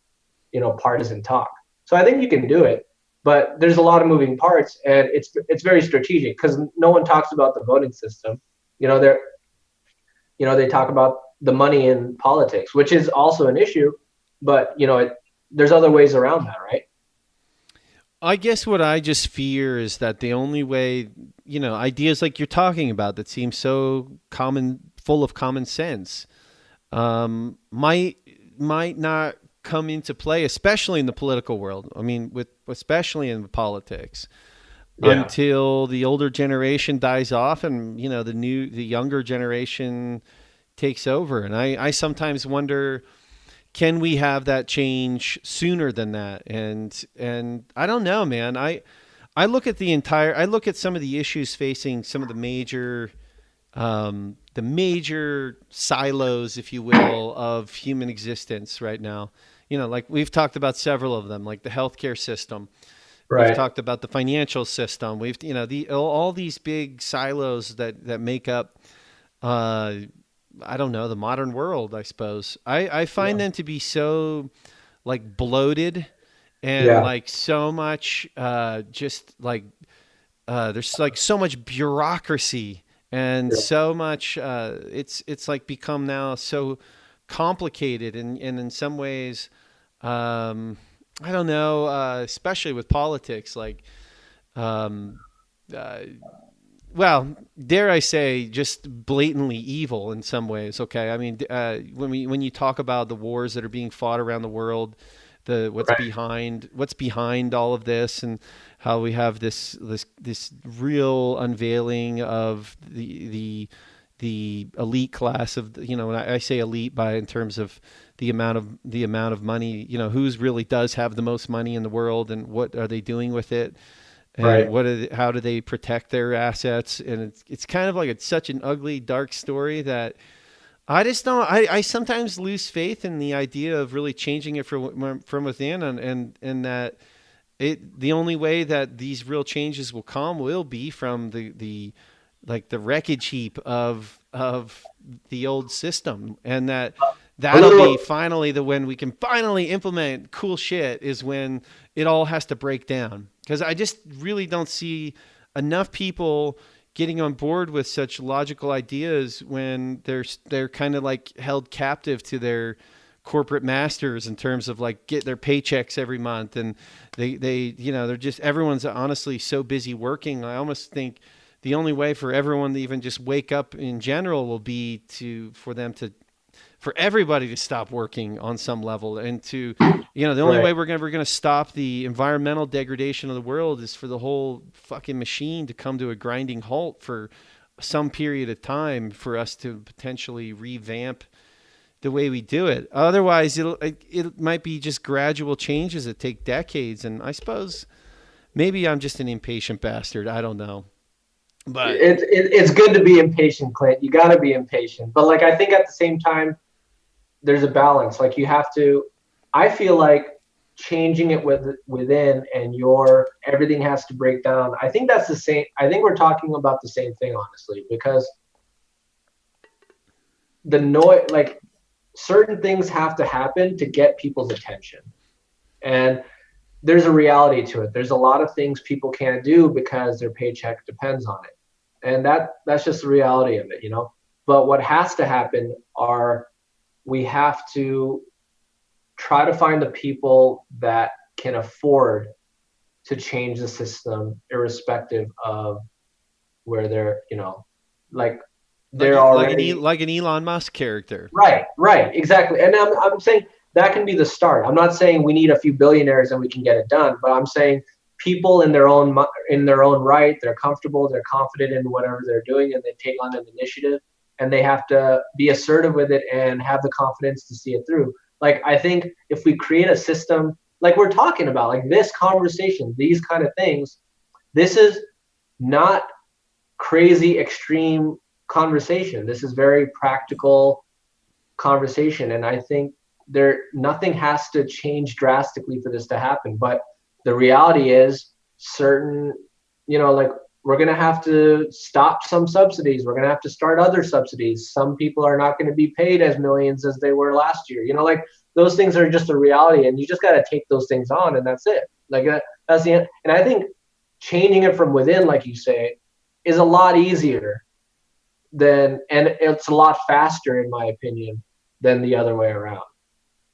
partisan talk. So I think you can do it, but there's a lot of moving parts, and it's very strategic because no one talks about the voting system. They talk about the money in politics, which is also an issue, but there's other ways around that, right? I guess what I just fear is that the only way, ideas like you're talking about that seem so full of common sense, might might not come into play, especially in the political world. I mean, especially in politics, until the older generation dies off and the younger generation takes over. And I sometimes wonder, can we have that change sooner than that? And I don't know, man. I look at some of the issues facing some of the major silos, if you will, of human existence right now. Like we've talked about several of them, like the healthcare system. Right. We've talked about the financial system. We've, all these big silos that make up, I don't know, the modern world, I suppose. I find them to be so like bloated and like so much, just like, there's like so much bureaucracy and so much, it's like become now so complicated and in some ways, I don't know, especially with politics, like, well, dare I say, just blatantly evil in some ways. Okay, I mean, when you talk about the wars that are being fought around the world, what's behind all of this, and how we have this real unveiling of the elite class of, and I say elite in terms of the amount of money, who's really does have the most money in the world, and what are they doing with it, and how do they protect their assets? And it's kind of like, it's such an ugly, dark story that I just don't. I sometimes lose faith in the idea of really changing it from within, and that the only way that these real changes will come will be from the wreckage heap of the old system, and that'll be finally when we can finally implement cool shit, is when it all has to break down. Because I just really don't see enough people getting on board with such logical ideas when they're kind of like held captive to their corporate masters in terms of like get their paychecks every month, and they're just, everyone's honestly so busy working. I almost think the only way for everyone to even just wake up in general will be for everybody to stop working on some level, and to, the only way we're going to stop the environmental degradation of the world is for the whole fucking machine to come to a grinding halt for some period of time, for us to potentially revamp the way we do it. Otherwise, it might be just gradual changes that take decades. And I suppose maybe I'm just an impatient bastard. I don't know. But it's good to be impatient, Clint. You got to be impatient. But like, I think at the same time, there's a balance. Like, you have to, I feel like changing it within, and everything has to break down. I think that's the same. I think we're talking about the same thing, honestly, because the noise, like, certain things have to happen to get people's attention. And there's a reality to it. There's a lot of things people can't do because their paycheck depends on it. And that's just the reality of it, But what has to happen we have to try to find the people that can afford to change the system, irrespective of where they're, they're already like an Elon Musk character. Right, exactly. And I'm saying that can be the start. I'm not saying we need a few billionaires and we can get it done, but I'm saying people in their own right, they're comfortable, they're confident in whatever they're doing, and they take on an initiative, and they have to be assertive with it and have the confidence to see it through. Like, I think if we create a system like we're talking about, like this conversation, these kind of things, this is not crazy extreme conversation. This is very practical conversation. And I think nothing has to change drastically for this to happen. But the reality is certain, like, we're going to have to stop some subsidies. We're going to have to start other subsidies. Some people are not going to be paid as millions as they were last year. Like, those things are just a reality, and you just got to take those things on, and that's it. Like, that's the end. And I think changing it from within, like you say, is a lot easier and it's a lot faster, in my opinion, than the other way around.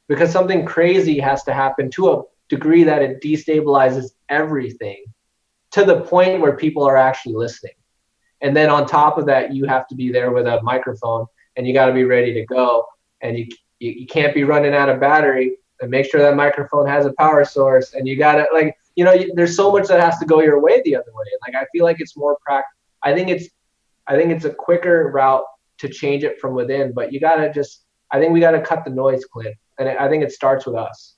Because something crazy has to happen to a degree that it destabilizes everything, to the point where people are actually listening. And then on top of that, you have to be there with a microphone, and you got to be ready to go. And you can't be running out of battery, and make sure that microphone has a power source, and you gotta like, there's so much that has to go your way the other way. Like, I feel like it's more I think it's a quicker route to change it from within, but I think we gotta cut the noise, Clint, and I think it starts with us.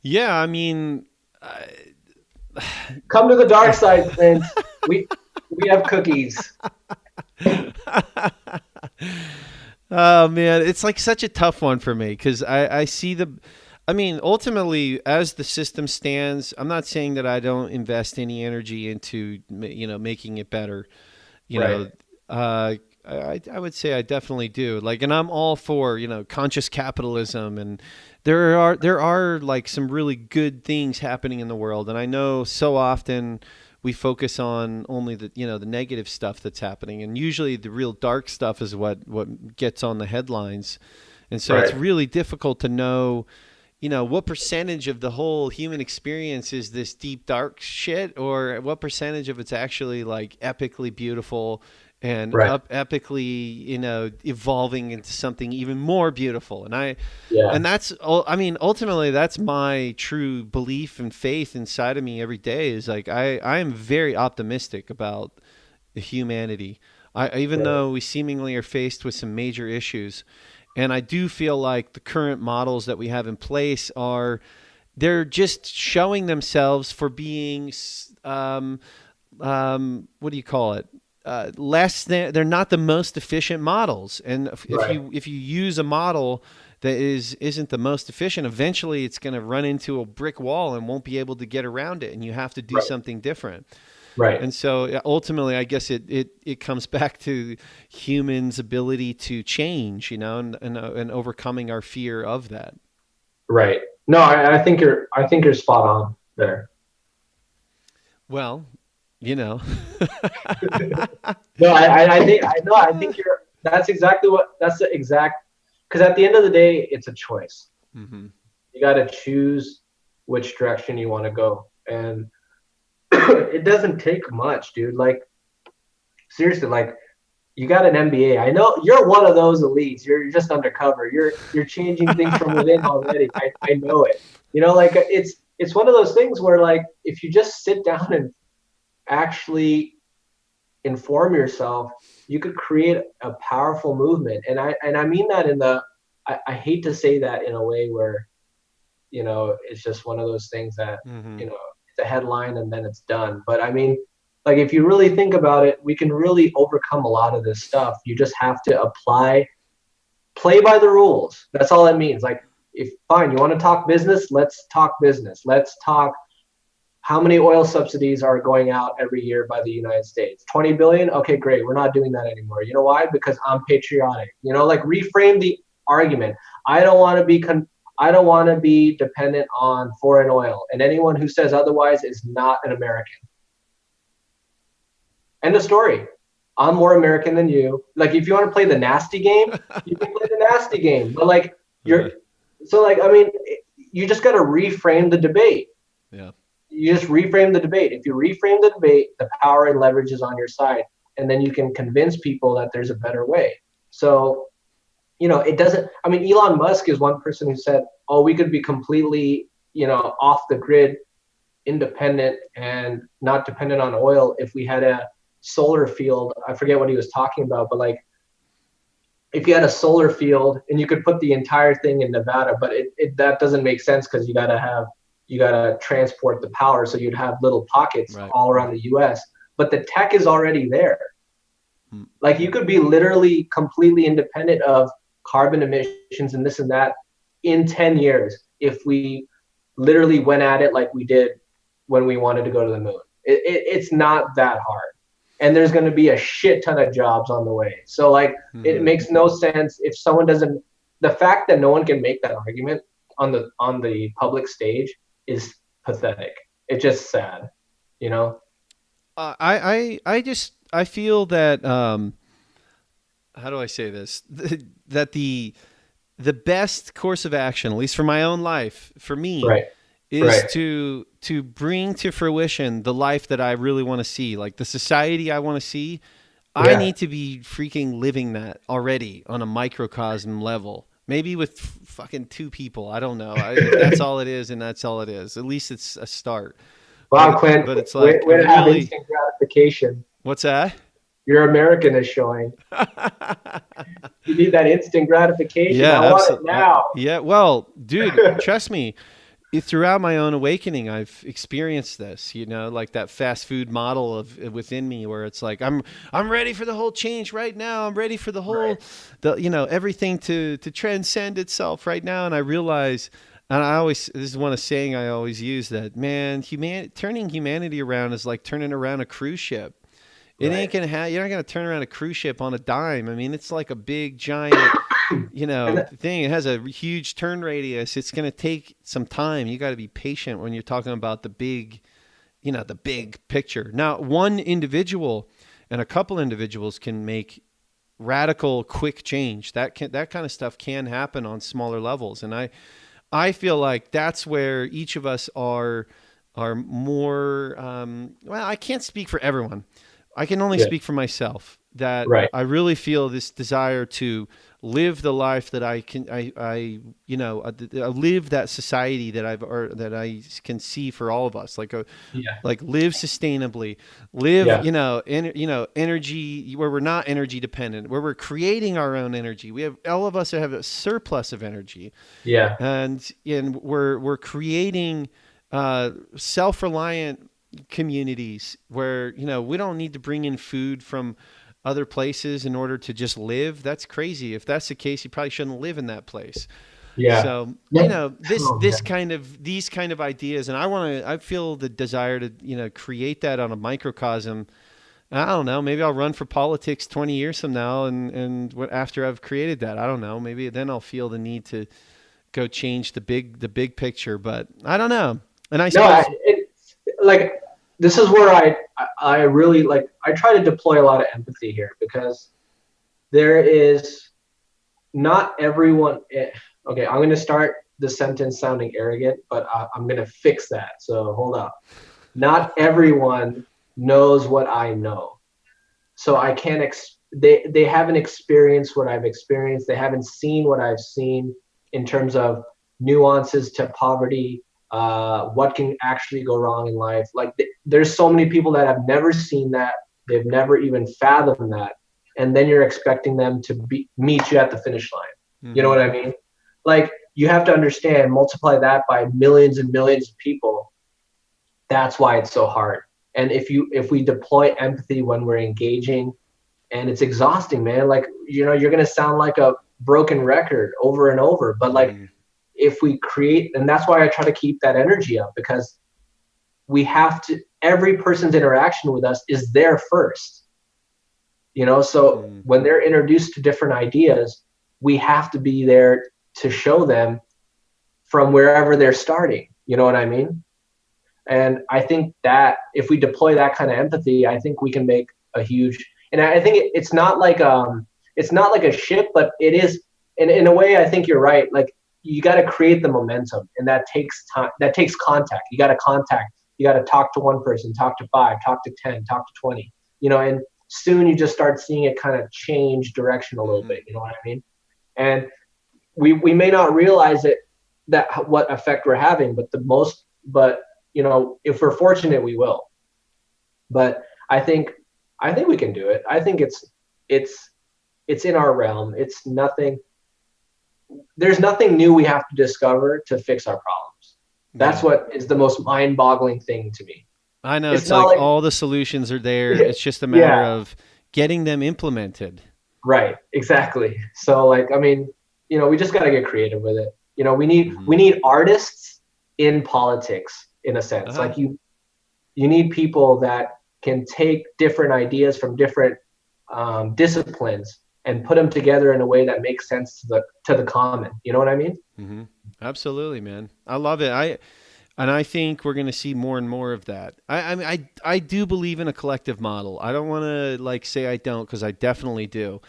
Yeah, I mean, come to the dark side, Clint. We have cookies. Oh man, it's like such a tough one for me because I see ultimately, as the system stands, I'm not saying that I don't invest any energy into, making it better. I would say I definitely do. Like, and I'm all for, conscious capitalism, and there are like some really good things happening in the world. And I know so often we focus on only the negative stuff that's happening, and usually the real dark stuff is what gets on the headlines. And so It's really difficult to know, what percentage of the whole human experience is this deep dark shit, or what percentage of it's actually like epically beautiful and epically, evolving into something even more beautiful. And that's, ultimately that's my true belief and faith inside of me every day, is like, I am very optimistic about the humanity. Even though we seemingly are faced with some major issues, and I do feel like the current models that we have in place they're just showing themselves for being, what do you call it? They're not the most efficient models. And if you use a model that isn't the most efficient, eventually it's going to run into a brick wall and won't be able to get around it, and you have to do something different. Right. And so ultimately, I guess it comes back to humans' ability to change, and overcoming our fear of that. Right. No, I think you're spot on there. Well, No, I think that's the exact, because at the end of the day, it's a choice. Mm-hmm. You got to choose which direction you want to go. And it doesn't take much, dude. Like, seriously, like, you got an MBA. I know you're one of those elites. You're just undercover. You're changing things from within already. I know it. Like, it's one of those things where, like, if you just sit down and actually inform yourself, you could create a powerful movement. And I mean that I hate to say that in a way where, it's just one of those things that, it's a headline and then it's done. But I mean, like, if you really think about it, we can really overcome a lot of this stuff. You just have to play by the rules. That's all it means. Like, if fine, you want to talk business, let's talk business. Let's talk how many oil subsidies are going out every year by the United States. 20 billion? Okay, great. We're not doing that anymore. You know why? Because I'm patriotic. Like, reframe the argument. I don't want to be dependent on foreign oil. And anyone who says otherwise is not an American. End of story. I'm more American than you. Like, if you want to play the nasty game, you can play the nasty game. But like, you just got to reframe the debate. Yeah. You just reframe the debate. If you reframe the debate, the power and leverage is on your side, and then you can convince people that there's a better way. So, it doesn't. I mean, Elon Musk is one person who said, "Oh, we could be completely, off the grid, independent, and not dependent on oil if we had a solar field." I forget what he was talking about, but like, if you had a solar field and you could put the entire thing in Nevada, but that doesn't make sense because you gotta transport the power, so you'd have little pockets all around the US. But the tech is already there. Like, you could be literally completely independent of carbon emissions and this and that in 10 years if we literally went at it like we did when we wanted to go to the moon. It's not that hard. And there's going to be a shit ton of jobs on the way. So like, it makes no sense if someone doesn't. The fact that no one can make that argument on the public stage is pathetic. It's just sad, I feel that how do I say this? That the best course of action, at least for my own life, for me, is to bring to fruition the life that I really want to see, like the society I want to see. I need to be freaking living that already on a microcosm level. Maybe with fucking 2 people. I don't know. If that's all it is, and that's all it is. At least it's a start. Wow, Clint, but it's like way to have really. instant gratification. What's that? Your American is showing. You need that instant gratification. Yeah, I want it now. yeah, well, dude, trust me. Throughout my own awakening, I've experienced this, like that fast food model of within me, where it's like I'm ready for the whole change right now. I'm ready for the whole, everything to transcend itself right now. And I realize, and this is one saying I always use, that man, turning humanity around is like turning around a cruise ship. It ain't gonna you're not gonna turn around a cruise ship on a dime. I mean, it's like a big giant, thing. It has a huge turn radius. It's gonna take some time. You got to be patient when you're talking about the big, the big picture. Now, one individual and a couple individuals can make radical, quick change. That kind of stuff can happen on smaller levels, and I feel like that's where each of us are more. Well, I can't speak for everyone. I can only speak for myself, that I really feel this desire to live the life that I live that society that I can see for all of us, like live sustainably, live, energy where we're not energy dependent, where we're creating our own energy. All of us have a surplus of energy. Yeah. And we're creating, self-reliant communities where we don't need to bring in food from other places in order to just live. That's crazy. If that's the case, you probably shouldn't live in that place. So these kind of ideas, and I feel the desire to create that on a microcosm. I don't know, maybe I'll run for politics 20 years from now, and after I've created that, I don't know, maybe then I'll feel the need to go change the big picture, but I don't know. And I suppose this is where I really I try to deploy a lot of empathy here, because there is not everyone. Okay, I'm going to start the sentence sounding arrogant, but I'm going to fix that. So hold up. Not everyone knows what I know. So I can't, they haven't experienced what I've experienced. They haven't seen what I've seen in terms of nuances to poverty, what can actually go wrong in life. There's so many people that have never seen that. They've never even fathomed that. And then you're expecting them to meet you at the finish line. Mm-hmm. You know what I mean? You have to understand, multiply that by millions and millions of people. That's why it's so hard. And if we deploy empathy when we're engaging, and it's exhausting, man, you're going to sound like a broken record over and over. But if we create, and that's why I try to keep that energy up, because we have to, every person's interaction with us is there first, so when they're introduced to different ideas, we have to be there to show them from wherever they're starting. You know what I mean? And I think that if we deploy that kind of empathy, I think we can make a huge, and I think it's not like a ship, but it is, in a way, I think you're right. You got to create the momentum, and that takes time. That takes contact. You got to contact. You got to talk to one person, talk to 5, talk to 10, talk to 20. And soon you just start seeing it kind of change direction a little bit. You know what I mean? And we may not realize it, that what effect we're having, but if we're fortunate, we will. But I think we can do it. I think it's in our realm. It's nothing. There's nothing new we have to discover to fix our problems. That's what is the most mind-boggling thing to me. I know. It's like all the solutions are there. It's just a matter of getting them implemented. Right. Exactly. So we just got to get creative with it. We need artists in politics, in a sense. You need people that can take different ideas from different disciplines and put them together in a way that makes sense to the common. You know what I mean? Mm-hmm. Absolutely, man. I love it. I think we're going to see more and more of that. I do believe in a collective model. I don't want to say I don't, because I definitely do.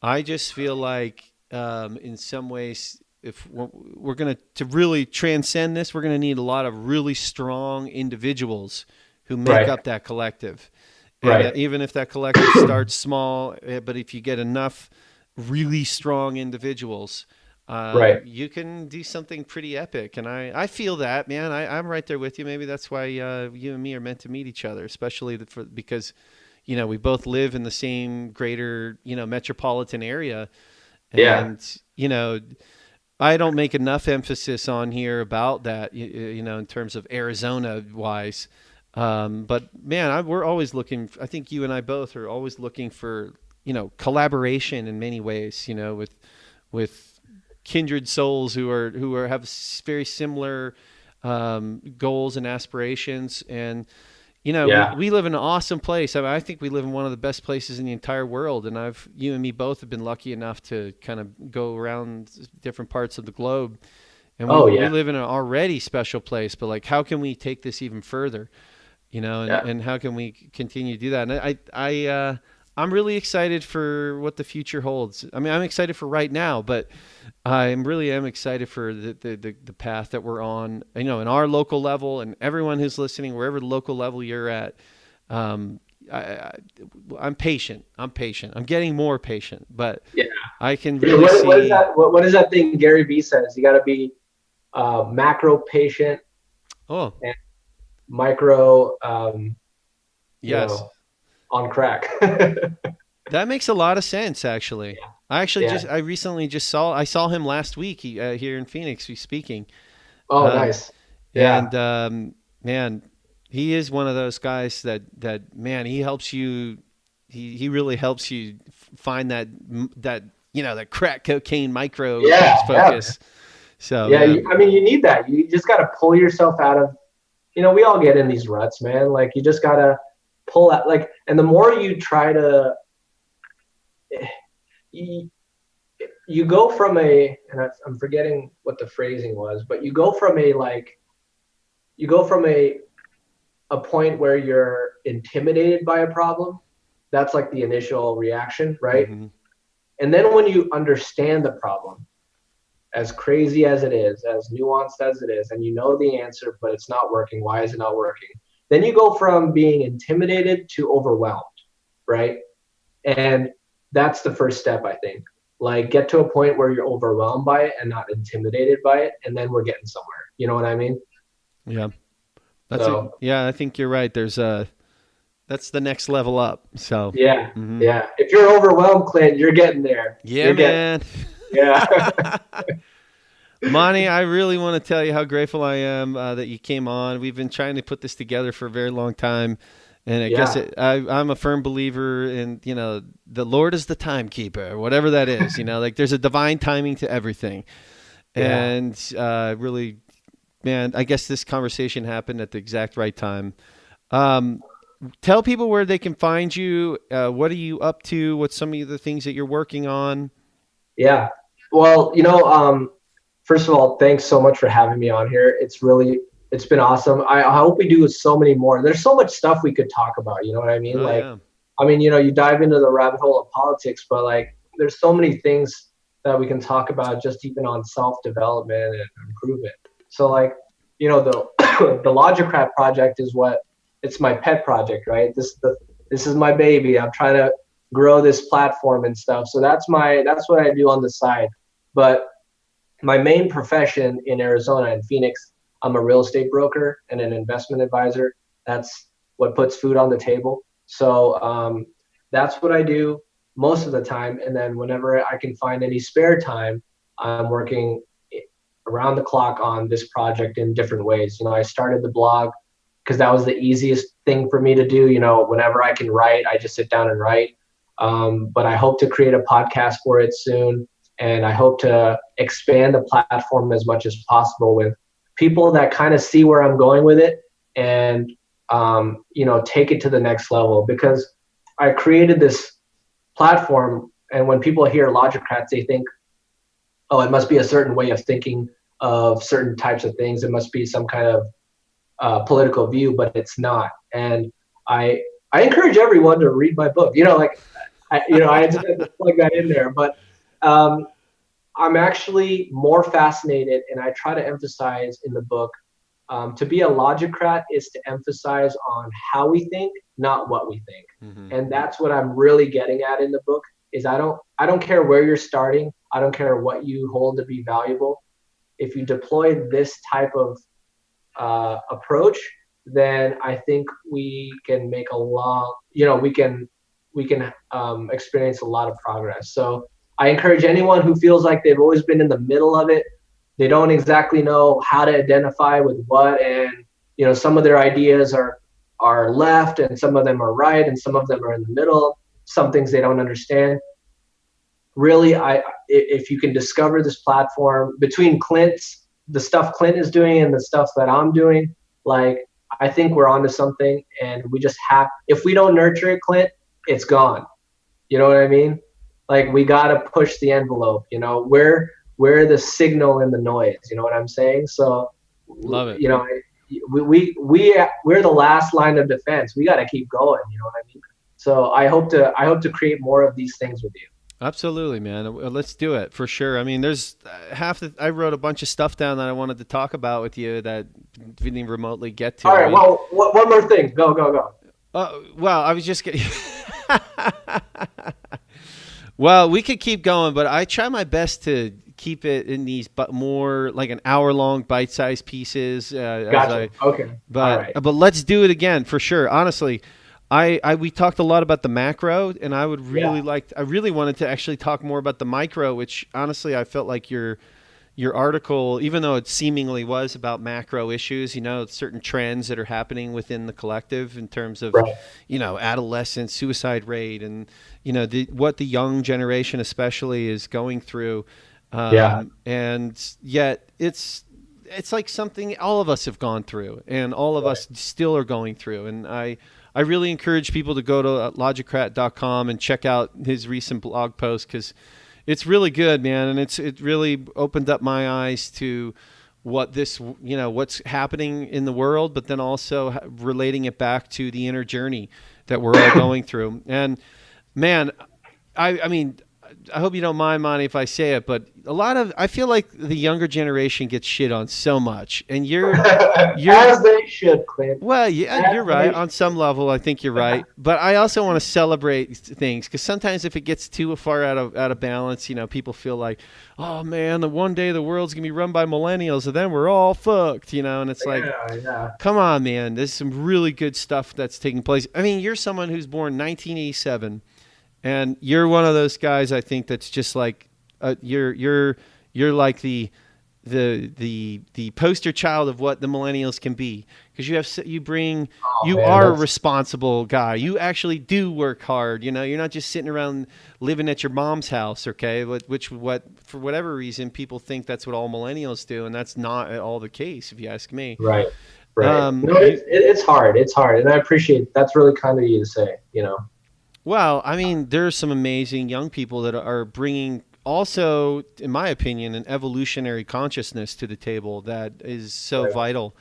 I just feel like in some ways, if we're going to really transcend this, we're going to need a lot of really strong individuals who make up that collective. And Right. even if that collective starts small, but if you get enough really strong individuals, Right. you can do something pretty epic. And I feel that, man. I'm right there with you. Maybe that's why you and me are meant to meet each other, especially because, we both live in the same greater, metropolitan area. Yeah. And, I don't make enough emphasis on here about that, in terms of Arizona wise. But man, we're always looking. I think you and I both are always looking for collaboration in many ways. With kindred souls who have very similar goals and aspirations. And Yeah. we live in an awesome place. I mean, I think we live in one of the best places in the entire world. And you and me both have been lucky enough to kind of go around different parts of the globe. And Oh we yeah. live in an already special place. But like, how can we take this even further? Yeah. And how can we continue to do that? And I'm really excited for what the future holds. I mean, I'm excited for right now, but I really am excited for the path that we're on, in our local level, and everyone who's listening, wherever local level you're at. I'm patient. I'm getting more patient, but Yeah. I can Yeah, really what is see. that? What is that thing Gary Vee says? You got to be macro patient Oh, and micro, yes. on crack. That makes a lot of sense, actually. Yeah. I recently I saw him last week here in Phoenix. He's speaking, Oh, um, nice. Yeah. and man, he is one of those guys that man, he helps you. He really helps you find that crack cocaine micro Yeah. Yeah. focus. So Yeah. yeah, I mean, you need that. You just got to pull yourself out of, we all get in these ruts, man. Like you just got to pull out, like, and the more you try to, you, you go from I'm forgetting what the phrasing was, but you go from a point where you're intimidated by a problem. That's like the initial reaction, right? hmm And then when you understand the problem, as crazy as it is, as nuanced as it is, and you know the answer, but it's not working. Why is it not working? Then you go from being intimidated to overwhelmed, right? And that's the first step, I think. Like, get to a point where you're overwhelmed by it and not intimidated by it, and then we're getting somewhere. You know what I mean? yeah, that's it. So, Yeah, I think you're right. That's the next level up. So yeah, mhm. yeah. If you're overwhelmed, Clint, you're getting there. Yeah, You're getting, man. yeah. Monty, I really want to tell you how grateful I am that you came on. We've been trying to put this together for a very long time. And I guess Yeah, I'm a firm believer in, the Lord is the timekeeper, whatever that is, like there's a divine timing to everything. yeah. And really, man, I guess this conversation happened at the exact right time. Um, Tell people where they can find you. What are you up to? What's some of the things that you're working on? Yeah. Well, first of all, thanks so much for having me on here. It's been awesome. I hope we do so many more. There's so much stuff we could talk about. You know what I mean? Oh, Like, yeah. I mean, you dive into the rabbit hole of politics, but like, there's so many things that we can talk about just even on self-development and improvement. So like, the the Logicrat project it's my pet project, right? This is my baby. I'm trying to grow this platform and stuff. So that's what I do on the side. But my main profession in Arizona and Phoenix, I'm a real estate broker and an investment advisor. That's what puts food on the table. So that's what I do most of the time. And then whenever I can find any spare time, I'm working around the clock on this project in different ways. I started the blog because that was the easiest thing for me to do. Whenever I can write, I just sit down and write. But I hope to create a podcast for it soon. And I hope to expand the platform as much as possible with people that kind of see where I'm going with it and, take it to the next level, because I created this platform. And when people hear Logicrats, they think, oh, it must be a certain way of thinking of certain types of things. It must be some kind of political view, but it's not. And I encourage everyone to read my book. I just had to plug that in there, but I'm actually more fascinated, and I try to emphasize in the book, to be a logicrat is to emphasize on how we think not what we think. Mm-hmm. And that's what I'm really getting at in the book is I don't care where you're starting. I don't care what you hold to be valuable. If you deploy this type of approach, then I think we can make a lot, we can experience a lot of progress. So I encourage anyone who feels like they've always been in the middle of it, they don't exactly know how to identify with what, and some of their ideas are left and some of them are right and some of them are in the middle, some things they don't understand. Really, if you can discover this platform between the stuff Clint is doing and the stuff that I'm doing, like, I think we're onto something, and we just if we don't nurture it, Clint, it's gone. You know what I mean? Like, we got to push the envelope, we're the signal in the noise, you know what I'm saying? So, love it. We're the last line of defense. We got to keep going, you know what I mean? So I hope to create more of these things with you. Absolutely, man. Let's do it for sure. I mean, there's I wrote a bunch of stuff down that I wanted to talk about with you that we didn't remotely get to. All right. Well, one more thing. Go. Well, I was just getting. Well, we could keep going, but I try my best to keep it in these, but more like an hour-long bite-sized pieces. Gotcha. Okay. But let's do it again for sure. Honestly. We talked a lot about the macro, and I would really I really wanted to actually talk more about the micro, which honestly I felt like your article, even though it seemingly was about macro issues, certain trends that are happening within the collective in terms of, adolescent suicide rate and, what the young generation especially is going through. And yet it's like something all of us have gone through and all of us still are going through. And I really encourage people to go to logicrat.com and check out his recent blog post because it's really good, man. And it really opened up my eyes to what's happening in the world, but then also relating it back to the inner journey that we're all going through. And man, I mean, I hope you don't mind, Monty, if I say it, but I feel like the younger generation gets shit on so much, and you're as they should, Clint. Well, yeah, you're right. On some level, I think you're right. But I also want to celebrate things because sometimes if it gets too far out of balance, people feel like, oh man, one day the world's gonna be run by millennials, and then we're all fucked, and it's like, come on, man. There's some really good stuff that's taking place. I mean, you're someone who's born 1987. And you're one of those guys, I think, that's just like you're like the poster child of what the millennials can be because you are a responsible guy. You actually do work hard. You're not just sitting around living at your mom's house, okay? Which for whatever reason people think that's what all millennials do, and that's not at all the case, if you ask me. Right. No, it's hard. It's hard, and I appreciate that's really kind of you to say. Well, I mean, there's some amazing young people that are bringing also, in my opinion, an evolutionary consciousness to the table that is so vital.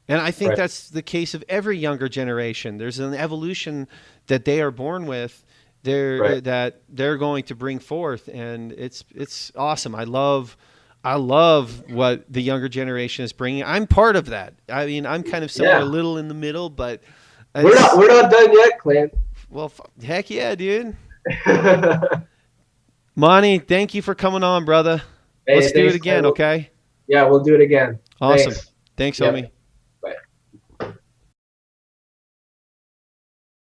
And I think that's the case of every younger generation. There's an evolution that they are born with that they're going to bring forth. And it's awesome. I love what the younger generation is bringing. I'm part of that. I mean, I'm kind of somewhere a little in the middle, but we're not done yet, Clint. Well, heck yeah, dude. Monty, thank you for coming on, brother. Let's do it again, okay? Yeah, we'll do it again. Awesome. Thanks homie.